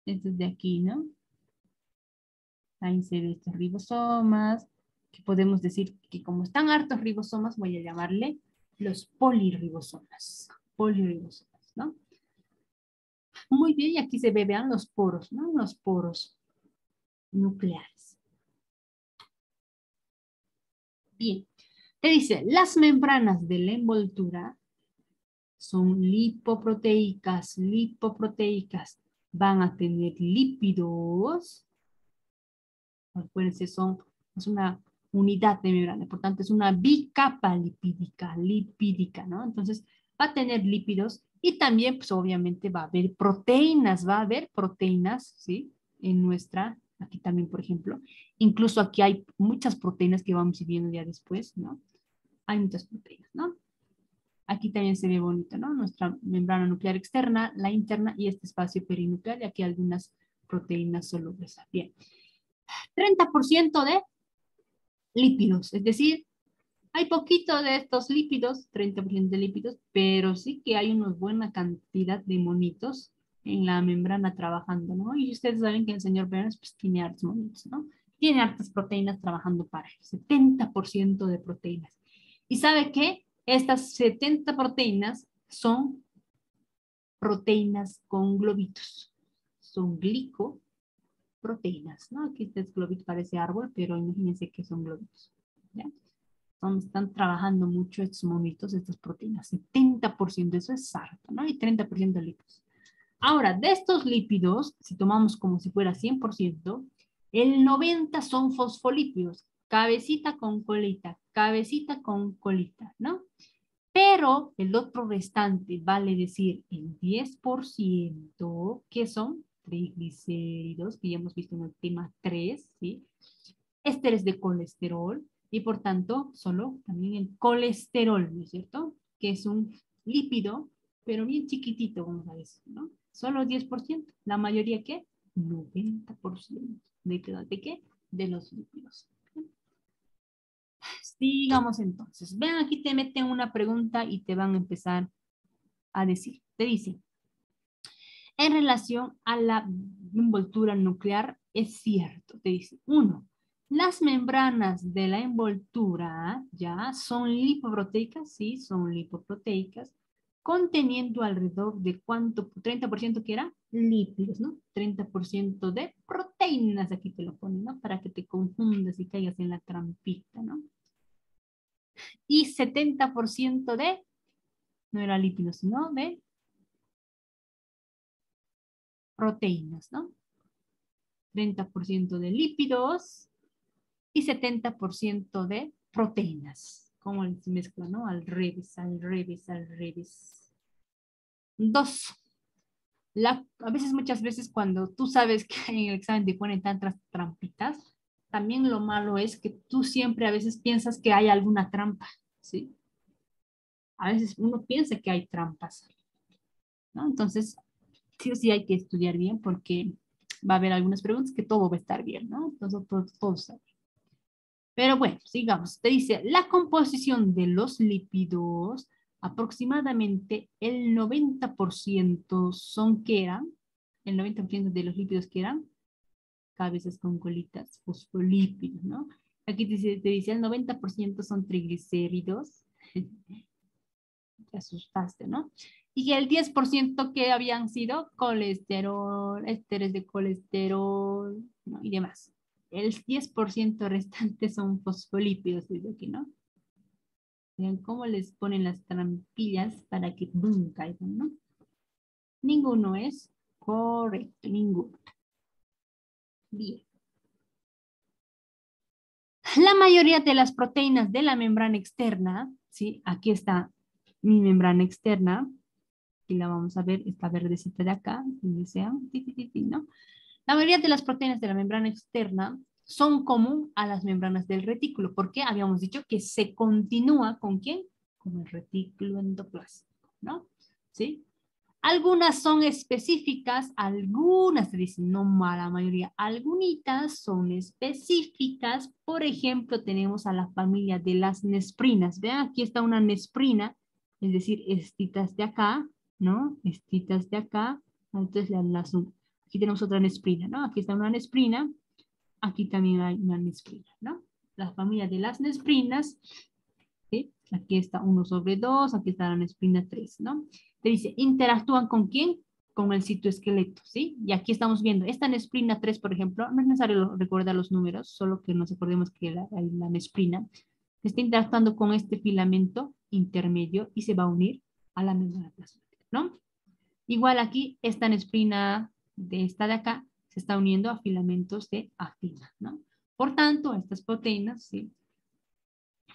Estos de aquí, ¿no? Ahí se ven estos ribosomas, que podemos decir que como están hartos ribosomas, voy a llamarle los poliribosomas. Poliribosomas, ¿no? Muy bien, y aquí se ve, vean los poros, ¿no? Los poros nucleares. Bien, te dice, las membranas de la envoltura son lipoproteicas, van a tener lípidos. Acuérdense, es una unidad de membrana, por tanto es una bicapa lipídica, ¿no? Entonces va a tener lípidos y también, pues obviamente va a haber proteínas, ¿sí? En nuestra, aquí también, por ejemplo, incluso aquí hay muchas proteínas que vamos a ir viendo ya después, ¿no? Hay muchas proteínas, ¿no? Aquí también se ve bonito, ¿no? Nuestra membrana nuclear externa, la interna y este espacio perinuclear y aquí algunas proteínas solubles. Bien. 30% de lípidos, es decir, hay poquito de estos lípidos, 30% de lípidos, pero sí que hay una buena cantidad de monitos en la membrana trabajando, ¿no? Y ustedes saben que el señor Burns pues, tiene hartos monitos, ¿no? Tiene hartas proteínas trabajando para él, 70% de proteínas. ¿Y sabe qué? Estas 70 proteínas son proteínas con globitos. Son glicoproteínas, ¿no? Aquí este globito parece árbol, pero imagínense que son globitos, ¿ya? Están trabajando mucho estos monitos, estas proteínas. 70%, eso es harto, ¿no? Y 30% de lípidos. Ahora, de estos lípidos, si tomamos como si fuera 100%, el 90% son fosfolípidos. Cabecita con colita, ¿no? Pero el otro restante, vale decir el 10%, que son triglicéridos, que ya hemos visto en el tema 3, ¿sí? Ésteres de colesterol y por tanto solo también el colesterol, ¿no es cierto? Que es un lípido, pero bien chiquitito, vamos a decir, ¿no? Solo 10%, la mayoría ¿qué? 90%. ¿De qué? De los lípidos. Sigamos entonces. Vean, aquí te meten una pregunta y te van a empezar a decir. Te dicen, en relación a la envoltura nuclear, es cierto, te dice, uno, las membranas de la envoltura ya son lipoproteicas, sí, son lipoproteicas, conteniendo alrededor de cuánto, 30% que era lípidos, ¿no? 30% de proteínas, aquí te lo ponen, ¿no? Para que te confundas y caigas en la trampita, ¿no? Y 70% de, no era lípidos, sino de proteínas, ¿no? 30% de lípidos y 70% de proteínas. ¿Cómo se mezcla, no? Al revés, al revés, al revés. 2. A veces, muchas veces, cuando tú sabes que en el examen te ponen tantas trampitas, también lo malo es que tú siempre a veces piensas que hay alguna trampa, ¿sí? A veces uno piensa que hay trampas, ¿no? Entonces, sí o sí hay que estudiar bien porque va a haber algunas preguntas que todo va a estar bien, ¿no? Entonces, todo está bien. Pero bueno, sigamos. Te dice, la composición de los lípidos, aproximadamente el 90% son que eran, el 90% de los lípidos que eran, cabezas con colitas, fosfolípidos, ¿no? Aquí te dice el 90% son triglicéridos. Te asustaste, ¿no? Y el 10% que habían sido colesterol, ésteres de colesterol, ¿no? Y demás. El 10% restante son fosfolípidos, dice aquí, ¿no? Vean cómo les ponen las trampillas para que boom, caigan, ¿no? Ninguno es correcto, ninguno. Bien. La mayoría de las proteínas de la membrana externa, ¿sí? Aquí está mi membrana externa, y la vamos a ver, esta verdecita de acá, si desean, ¿no? La mayoría de las proteínas de la membrana externa son común a las membranas del retículo, porque habíamos dicho que se continúa ¿con quién? Con el retículo endoplásico, ¿no? ¿Sí? Algunas son específicas, algunas se dicen, no la mayoría, algunitas son específicas. Por ejemplo, tenemos a la familia de las nesprinas. Vean, aquí está una nesprina, es decir, estitas de acá, ¿no? Estitas de acá, entonces las aquí tenemos otra nesprina, ¿no? Aquí está una nesprina, aquí también hay una nesprina, ¿no? La familia de las nesprinas, ¿sí? Aquí está 1/2, aquí está la nesprina 3, ¿no? Te dice, ¿interactúan con quién? Con el citoesqueleto, ¿sí? Y aquí estamos viendo, esta nesprina 3, por ejemplo, no es necesario recordar los números, solo que nos acordemos que la nesprina está interactuando con este filamento intermedio y se va a unir a la membrana plasmática, ¿no? Igual aquí, esta nesprina de esta de acá se está uniendo a filamentos de actina, ¿no? Por tanto, estas proteínas, ¿sí?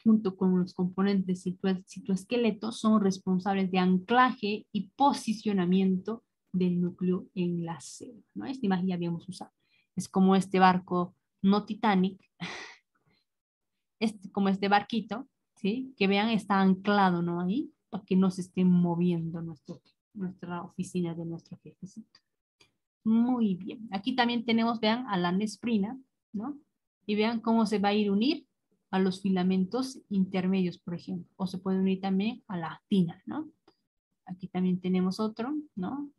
Junto con los componentes citoesqueleto, son responsables de anclaje y posicionamiento del núcleo en la célula, ¿no? Esta imagen ya habíamos usado. Es como este barco no Titanic, como este barquito, ¿sí? Que vean, está anclado, ¿no? Ahí, para que no se esté moviendo nuestra oficina de nuestro jefecito. Muy bien. Aquí también tenemos, vean, a la nesprina, ¿no? Y vean cómo se va a ir a unir a los filamentos intermedios, por ejemplo. O se puede unir también a la actina, ¿no? Aquí también tenemos otro, ¿no?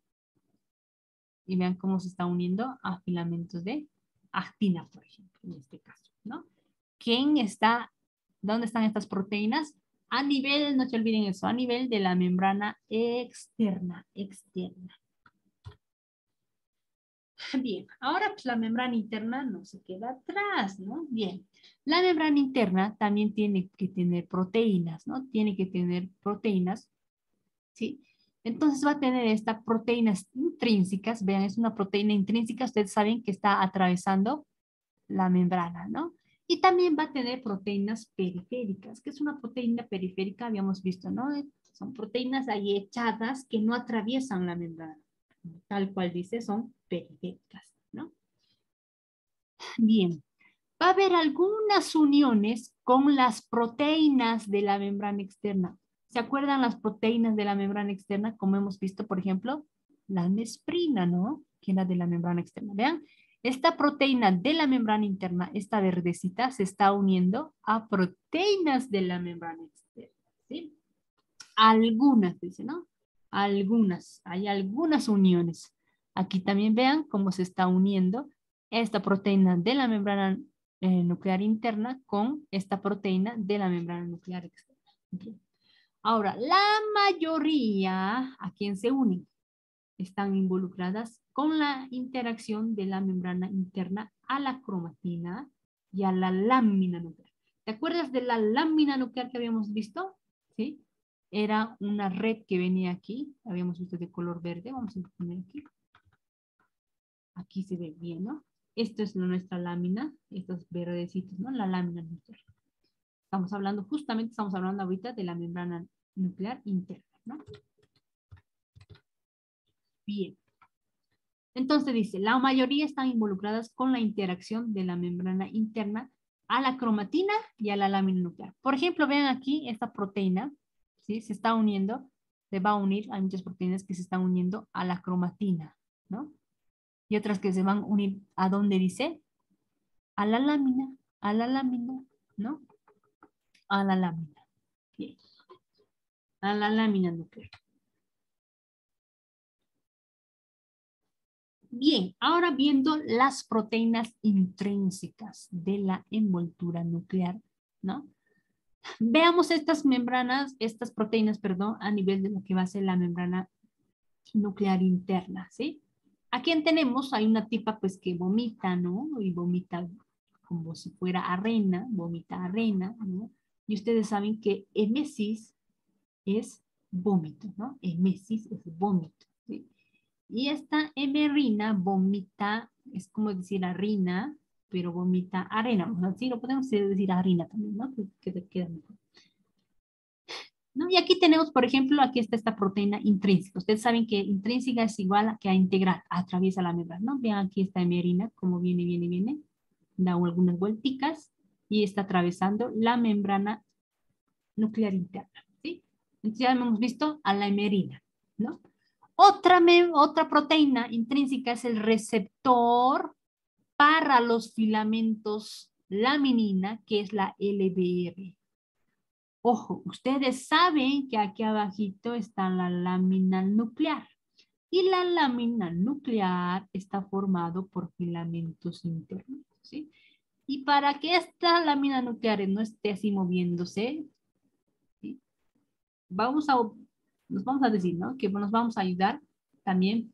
Y vean cómo se está uniendo a filamentos de actina, por ejemplo, en este caso, ¿no? ¿Dónde están estas proteínas? A nivel, no se olviden eso, a nivel de la membrana externa. Bien, ahora pues la membrana interna no se queda atrás, ¿no? Bien, la membrana interna también tiene que tener proteínas, ¿no? Tiene que tener proteínas, ¿sí? Entonces va a tener estas proteínas intrínsecas, vean, es una proteína intrínseca, ustedes saben que está atravesando la membrana, ¿no? Y también va a tener proteínas periféricas, que es una proteína periférica, habíamos visto, ¿no? Son proteínas ahí echadas que no atraviesan la membrana, tal cual dice, son periféricas, ¿no? Bien, va a haber algunas uniones con las proteínas de la membrana externa. ¿Se acuerdan las proteínas de la membrana externa? Como hemos visto, por ejemplo, la nesprina, ¿no? Que era de la membrana externa. Vean, esta proteína de la membrana interna, esta verdecita, se está uniendo a proteínas de la membrana externa, ¿sí? Algunas, dice, ¿no? Algunas, hay algunas uniones. Aquí también vean cómo se está uniendo esta proteína de la membrana nuclear interna con esta proteína de la membrana nuclear externa. Bien. Ahora, la mayoría, ¿a quién se unen? Están involucradas con la interacción de la membrana interna a la cromatina y a la lámina nuclear. ¿Te acuerdas de la lámina nuclear que habíamos visto? ¿Sí? Era una red que venía aquí, habíamos visto de color verde, vamos a poner aquí. Aquí se ve bien, ¿no? Esto es nuestra lámina, estos verdecitos, ¿no? La lámina nuclear. Estamos hablando ahorita de la membrana nuclear interna, ¿no? Bien. Entonces dice, la mayoría están involucradas con la interacción de la membrana interna a la cromatina y a la lámina nuclear. Por ejemplo, vean aquí esta proteína, ¿sí? Se está uniendo, se va a unir, hay muchas proteínas que se están uniendo a la cromatina, ¿no? Y otras que se van a unir, ¿a dónde dice? A la lámina, ¿no? A la lámina. Bien. A la lámina nuclear. Bien, ahora viendo las proteínas intrínsecas de la envoltura nuclear, ¿no? Veamos estas membranas, estas proteínas, perdón, a nivel de lo que va a ser la membrana nuclear interna, ¿sí? Aquí tenemos, hay una tipa pues que vomita, ¿no? Y vomita como si fuera arena, vomita arena, ¿no? Y ustedes saben que emesis es vómito, ¿no? Emesis es vómito, ¿sí? Y esta hemerina vomita, es como decir harina, pero vomita arena. O sea, sí, lo podemos decir harina también, ¿no? Que te queda mejor. ¿No? Y aquí tenemos, por ejemplo, aquí está esta proteína intrínseca. Ustedes saben que intrínseca es igual a que a integral, atraviesa la membrana, ¿no? Vean aquí esta hemerina, como viene, da algunas vuelticas y está atravesando la membrana nuclear interna, ¿sí? Entonces ya hemos visto a la hemerina, ¿no? Otra proteína intrínseca es el receptor para los filamentos laminina, que es la LBR. Ojo, ustedes saben que aquí abajito está la lámina nuclear. Y la lámina nuclear está formado por filamentos internos, ¿sí? Y para que esta lámina nuclear no esté así moviéndose, ¿sí? Nos vamos a decir, ¿no? Que nos vamos a ayudar también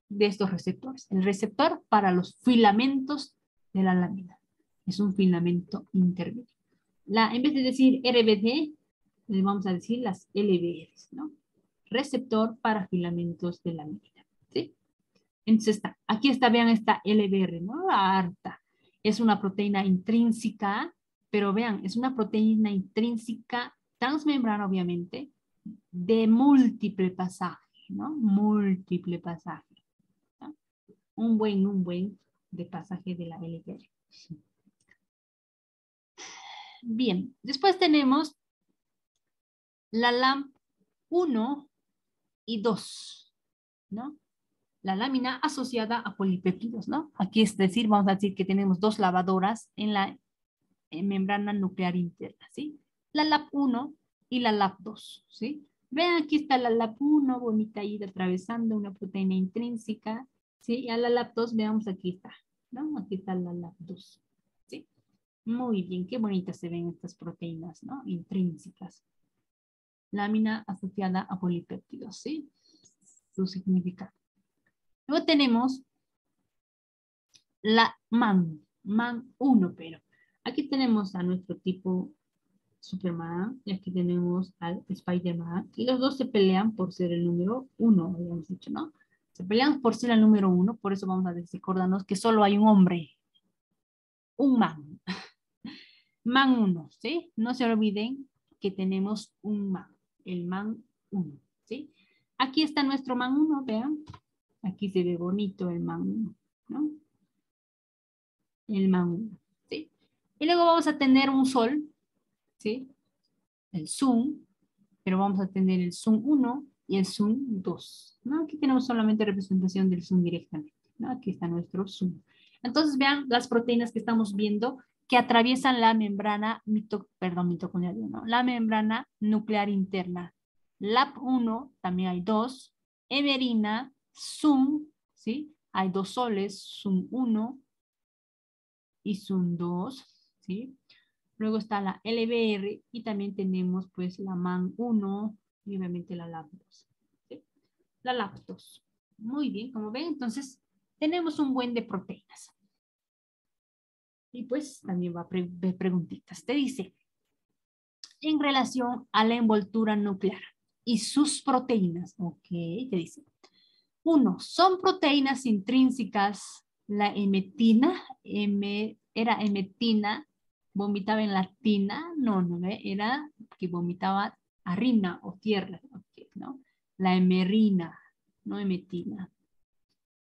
de estos receptores. El receptor para los filamentos de la lámina. Es un filamento intermedio. En vez de decir RBD, le vamos a decir las LBRs, ¿no? Receptor para filamentos de lámina, ¿sí? Entonces aquí está, vean esta LBR, ¿no? Harta. Es una proteína intrínseca, pero vean, es una proteína intrínseca transmembrana, obviamente, de múltiple pasaje, ¿no? Múltiple pasaje. ¿No? Un buen de pasaje de la LBR. Bien, después tenemos la LAMP 1 y 2, ¿no? La lámina asociada a polipéptidos, ¿no? Aquí es decir, vamos a decir que tenemos dos lavadoras en la membrana nuclear interna, ¿sí? La LAP1 y la LAP2, ¿sí? Vean, aquí está la LAP1, bonita ahí atravesando una proteína intrínseca, ¿sí? Y a la LAP2, veamos, aquí está, ¿no? Aquí está la LAP2, ¿sí? Muy bien, qué bonitas se ven estas proteínas, ¿no? Intrínsecas. Lámina asociada a polipéptidos, ¿sí? Su significado. Luego tenemos la MAN 1, pero aquí tenemos a nuestro tipo Superman y aquí tenemos al Spider-Man y los dos se pelean por ser el número 1, habíamos dicho, ¿no? Se pelean por ser el número 1, por eso vamos a recordarnos que solo hay un hombre, un man. Man 1, ¿sí? No se olviden que tenemos un man, el man 1, ¿sí? Aquí está nuestro man 1, vean. Aquí se ve bonito el man 1, ¿no? El man 1, ¿sí? Y luego vamos a tener un sol, ¿sí? El zoom, pero vamos a tener el zoom 1 y el zoom 2, ¿no? Aquí tenemos solamente representación del zoom directamente, ¿no? Aquí está nuestro zoom. Entonces vean las proteínas que estamos viendo que atraviesan la membrana mitocondrial, ¿no? La membrana nuclear interna. LAP1, también hay dos. Hemerina, zoom, ¿sí? Hay dos soles, zoom 1 y zoom 2, ¿sí? Luego está la LBR y también tenemos pues la MAN 1 y obviamente la LAP2. ¿Sí? La LAP2. Muy bien, como ven, entonces tenemos un buen de proteínas. Y pues también va a ver preguntitas. Te dice, en relación a la envoltura nuclear y sus proteínas, ok, te dice. 1. Son proteínas intrínsecas La emetina, era emetina, vomitaba en la tina, no, era que vomitaba harina o tierra, okay, ¿no? La emerina, no emetina.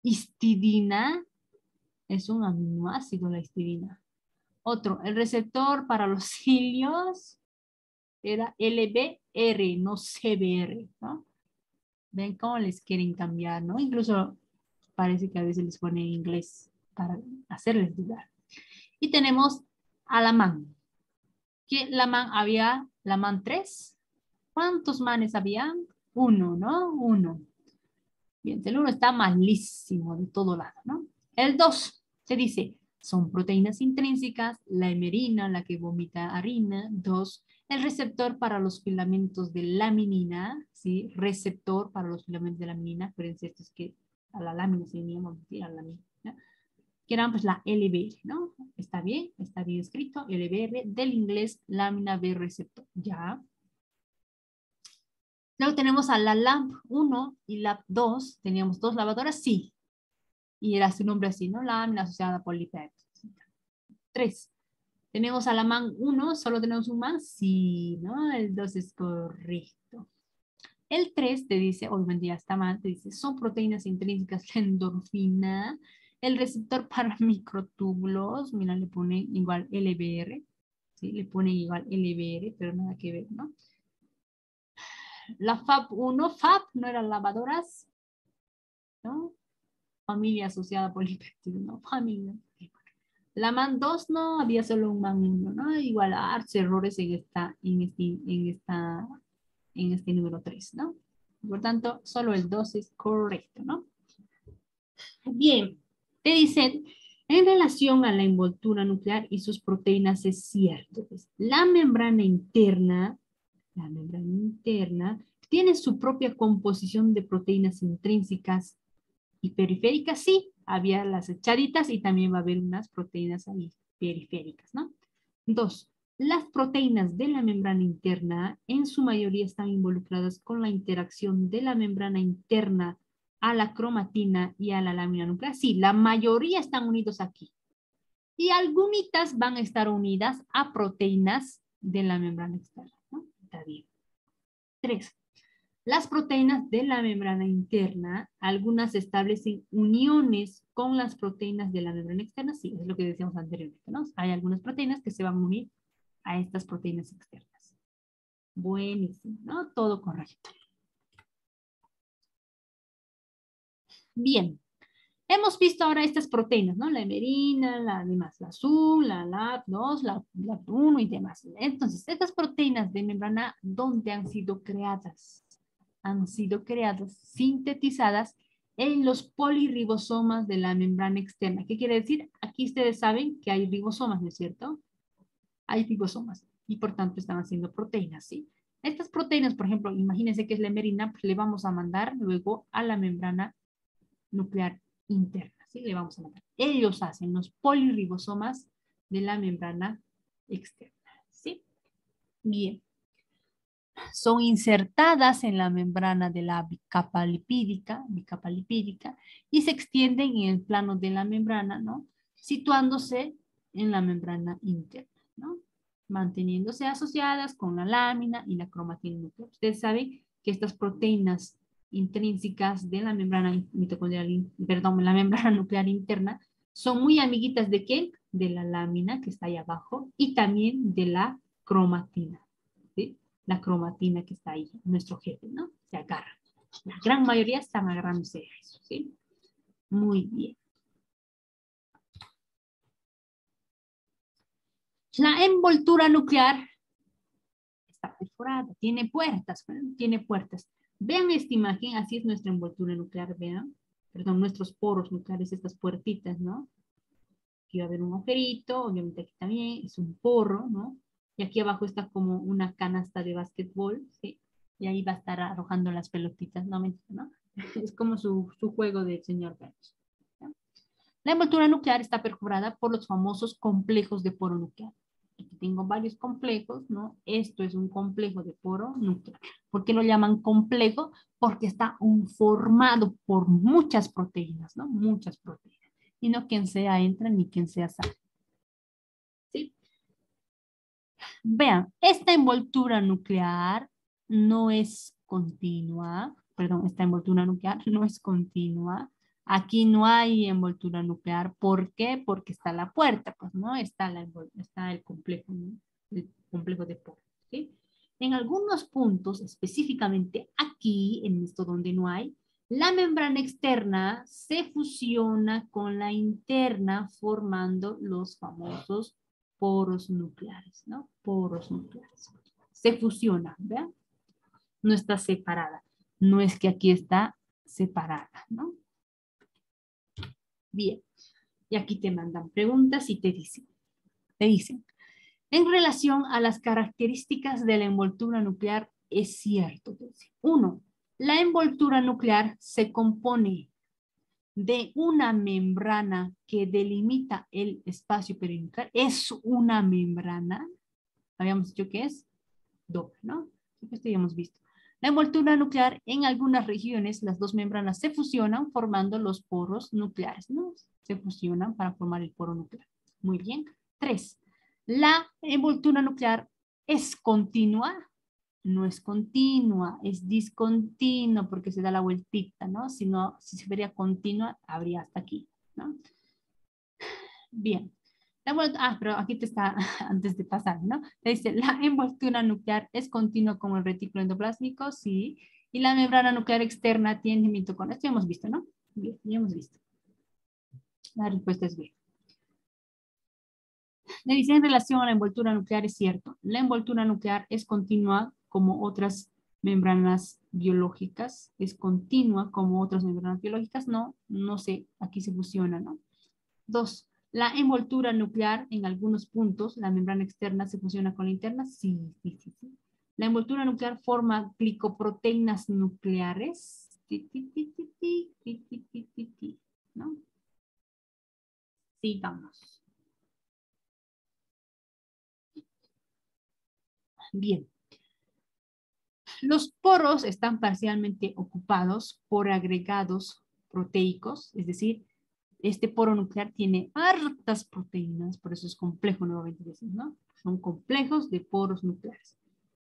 Histidina, es un aminoácido la histidina. Otro, el receptor para los cilios era LBR, no CBR, ¿no? Ven cómo les quieren cambiar, ¿no? Incluso parece que a veces les ponen en inglés para hacerles dudar. Y tenemos a la man. ¿Qué la man había? La man 3. ¿Cuántos manes había? Uno, ¿no? Uno. Bien, el 1 está malísimo de todo lado, ¿no? El 2 se dice, son proteínas intrínsecas, la hemerina, la que vomita harina. 2, el receptor para los filamentos de laminina, ¿sí? Receptor para los filamentos de laminina. Acuérdense, esto es que a la lámina se veníamos a decir a la lámina, ¿no? Que eran pues la LBR, ¿no? Está bien escrito, LBR, del inglés lámina B receptor, ¿ya? Luego tenemos a la LAMP 1 y LAMP 2, teníamos dos lavadoras, sí, y era su nombre así, ¿no? Lámina asociada polipéptidos. 3. Tenemos a la MAN 1, solo tenemos un MAN, sí, ¿no? El 2 es correcto. El 3 te dice, obviamente ya está mal, te dice, son proteínas intrínsecas de endorfina, el receptor para microtúbulos, mira, le ponen igual LBR, ¿sí? Le ponen igual LBR, pero nada que ver, ¿no? La FAP1, FAP no eran lavadoras, ¿no? Familia asociada polipéptidos, ¿no? Familia. La MAN 2 no, había solo un MAN 1, ¿no? Igual a errores en este número 3, ¿no? Por tanto, solo el 2 es correcto, ¿no? Bien, te dicen, en relación a la envoltura nuclear y sus proteínas es cierto. Pues, la membrana interna tiene su propia composición de proteínas intrínsecas y periféricas, sí, había las echaditas y también va a haber unas proteínas ahí periféricas, ¿no? 2. Las proteínas de la membrana interna en su mayoría están involucradas con la interacción de la membrana interna a la cromatina y a la lámina nuclear. Sí, la mayoría están unidos aquí. Y algunas van a estar unidas a proteínas de la membrana externa, ¿no? Está bien. 3. Las proteínas de la membrana interna, algunas establecen uniones con las proteínas de la membrana externa. Sí, es lo que decíamos anteriormente, ¿no? Hay algunas proteínas que se van a unir a estas proteínas externas. Buenísimo, ¿no? Todo correcto. Bien, hemos visto ahora estas proteínas, ¿no? La hemerina, la demás, la SUM, la LAP2, la LAP1 y demás. Entonces, estas proteínas de membrana, ¿dónde han sido creadas? Han sido creadas, sintetizadas en los polirribosomas de la membrana externa. ¿Qué quiere decir? Aquí ustedes saben que hay ribosomas, ¿no es cierto? Hay ribosomas y por tanto están haciendo proteínas, ¿sí? Estas proteínas, por ejemplo, imagínense que es la hemerina, pues le vamos a mandar luego a la membrana nuclear interna, ¿sí? Le vamos a mandar. Ellos hacen los polirribosomas de la membrana externa, ¿sí? Bien. Son insertadas en la membrana de la bicapa lipídica y se extienden en el plano de la membrana, ¿no? Situándose en la membrana interna, ¿no? Manteniéndose asociadas con la lámina y la cromatina nuclear. Ustedes saben que estas proteínas intrínsecas de la membrana mitocondrial, perdón, la membrana nuclear interna, son muy amiguitas de ¿qué? De la lámina que está ahí abajo y también de la cromatina, ¿sí? La cromatina que está ahí, nuestro jefe, ¿no? Se agarra. La gran mayoría están agarrándose a eso, ¿sí? Muy bien. La envoltura nuclear está perforada, tiene puertas, ¿no? Tiene puertas. Vean esta imagen, así es nuestra envoltura nuclear, vean. Perdón, nuestros poros nucleares, estas puertitas, ¿no? Aquí va a haber un agujerito, obviamente aquí también es un porro, ¿no? Y aquí abajo está como una canasta de básquetbol, ¿sí? Y ahí va a estar arrojando las pelotitas, no mentira, ¿no? Es como su juego del señor Burns. La envoltura nuclear está perforada por los famosos complejos de poro nuclear. Aquí tengo varios complejos, ¿no? Esto es un complejo de poro nuclear. ¿Por qué lo llaman complejo? Porque está formado por muchas proteínas, ¿no? Muchas proteínas. y no quien sea entra ni quien sea sale. ¿Sí? Vean, esta envoltura nuclear no es continua, perdón, esta envoltura nuclear no es continua. Aquí no hay envoltura nuclear. ¿Por qué? Porque está la puerta, pues no está, está el complejo, ¿no? El complejo de poros, ¿sí? En algunos puntos, específicamente aquí, en esto donde no hay, la membrana externa se fusiona con la interna formando los famosos poros nucleares, ¿no? Poros nucleares. Se fusiona, ¿vean? No está separada. No es que aquí está separada, ¿no? Bien. Y aquí te mandan preguntas y te dicen, en relación a las características de la envoltura nuclear, es cierto. Uno, la envoltura nuclear se compone de una membrana que delimita el espacio perinuclear. Es una membrana, habíamos dicho que es doble, ¿no? Esto ya hemos visto. La envoltura nuclear, en algunas regiones, las dos membranas se fusionan formando los poros nucleares, ¿no? Se fusionan para formar el poro nuclear. Muy bien. 3. La envoltura nuclear es continua. No es continua, es discontinua porque se da la vueltita, ¿no? Si se vería continua, habría hasta aquí, ¿no? Bien. Pero aquí te está, antes de pasar, ¿no? Te dice, la envoltura nuclear es continua como el retículo endoplásmico, sí. Y la membrana nuclear externa tiene mitocondria. Esto ya hemos visto, ¿no? Bien, ya hemos visto. La respuesta es bien. Le dice, en relación a la envoltura nuclear, es cierto. La envoltura nuclear es continua como otras membranas biológicas. Es continua como otras membranas biológicas. No, no sé, aquí se fusiona, ¿no? 2. La envoltura nuclear, en algunos puntos, la membrana externa se fusiona con la interna. Sí, sí, sí, sí. La envoltura nuclear forma glicoproteínas nucleares. ¿No? Sigamos. Bien. Los poros están parcialmente ocupados por agregados proteicos, es decir, este poro nuclear tiene hartas proteínas, por eso es complejo nuevamente decir, ¿no? Son complejos de poros nucleares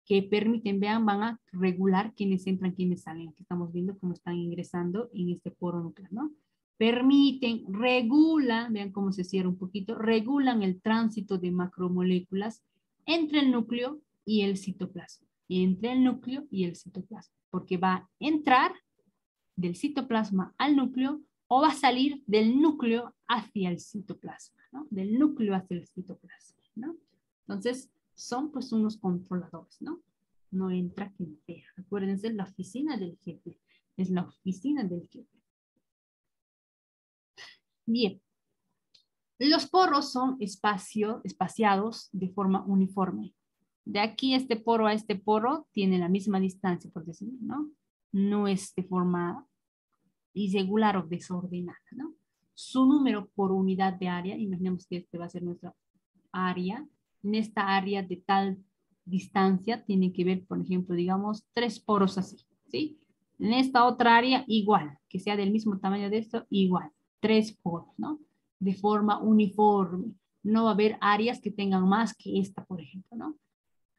que permiten, vean, van a regular quiénes entran, quiénes salen. Aquí estamos viendo cómo están ingresando en este poro nuclear, ¿no? Permiten, regulan, vean cómo se cierra un poquito, regulan el tránsito de macromoléculas entre el núcleo y el citoplasma. Entre el núcleo y el citoplasma, porque va a entrar del citoplasma al núcleo o va a salir del núcleo hacia el citoplasma, ¿no? Del núcleo hacia el citoplasma, ¿no? Entonces, son pues unos controladores, ¿no? No entra quien sea. Acuérdense, la oficina del jefe. Es la oficina del jefe. Bien. Los poros son espaciados de forma uniforme. De aquí este poro a este poro tiene la misma distancia, por decirlo, ¿no? No es de forma irregular o desordenada, ¿no? Su número por unidad de área, imaginemos que este va a ser nuestra área. En esta área de tal distancia tiene que ver, por ejemplo, digamos, 3 poros así, ¿sí? En esta otra área igual, que sea del mismo tamaño de esto, igual, 3 poros, ¿no? De forma uniforme. No va a haber áreas que tengan más que esta, por ejemplo, ¿no?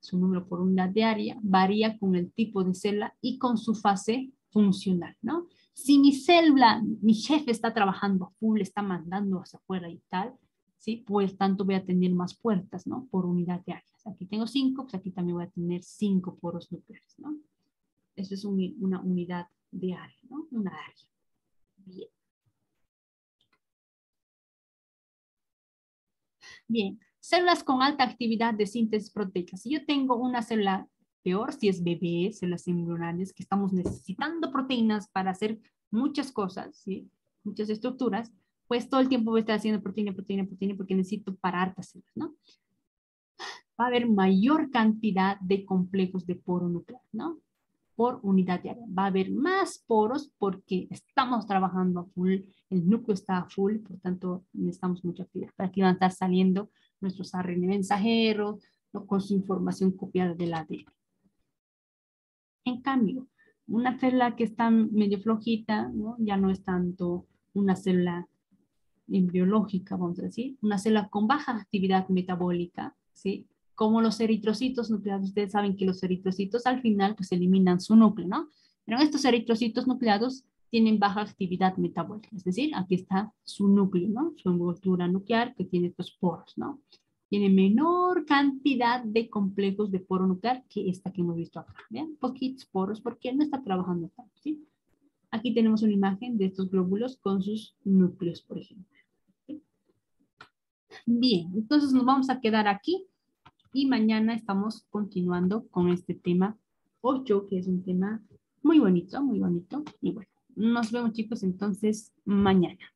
Su número por unidad de área varía con el tipo de célula y con su fase funcional, ¿no? Si mi célula, mi jefe está trabajando a full, está mandando hacia afuera y tal, ¿sí? Pues tanto voy a tener más puertas, ¿no? Por unidad de áreas. Aquí tengo 5, pues aquí también voy a tener 5 poros nucleares, ¿no? Eso es una unidad de área, ¿no? Una área. Bien. Bien. Células con alta actividad de síntesis proteica. Si yo tengo una célula peor, si es bebé, células embrionarias, que estamos necesitando proteínas para hacer muchas cosas, ¿sí? Muchas estructuras, pues todo el tiempo voy a estar haciendo proteína, proteína, proteína, porque necesito para hartas células, ¿no? Va a haber mayor cantidad de complejos de poro nuclear, ¿no? Por unidad de área. Va a haber más poros porque estamos trabajando a full, el núcleo está a full, por tanto necesitamos mucha actividad. Para aquí van a estar saliendo nuestros ARN mensajeros, ¿no? Con su información copiada del ADN. En cambio, una célula que está medio flojita, ¿no? Ya no es tanto una célula biológica, vamos a decir, una célula con baja actividad metabólica, ¿sí? Como los eritrocitos nucleados, ustedes saben que los eritrocitos al final pues eliminan su núcleo, ¿no? Pero estos eritrocitos nucleados tienen baja actividad metabólica, es decir, aquí está su núcleo, ¿no? Su envoltura nuclear que tiene estos poros, ¿no? Tiene menor cantidad de complejos de poro nuclear que esta que hemos visto acá, ¿bien? Poquitos poros porque no está trabajando tanto, ¿sí? Aquí tenemos una imagen de estos glóbulos con sus núcleos, por ejemplo. ¿Sí? Bien, entonces nos vamos a quedar aquí y mañana estamos continuando con este tema 8, que es un tema muy bonito, muy bonito. Y bueno, nos vemos chicos entonces mañana.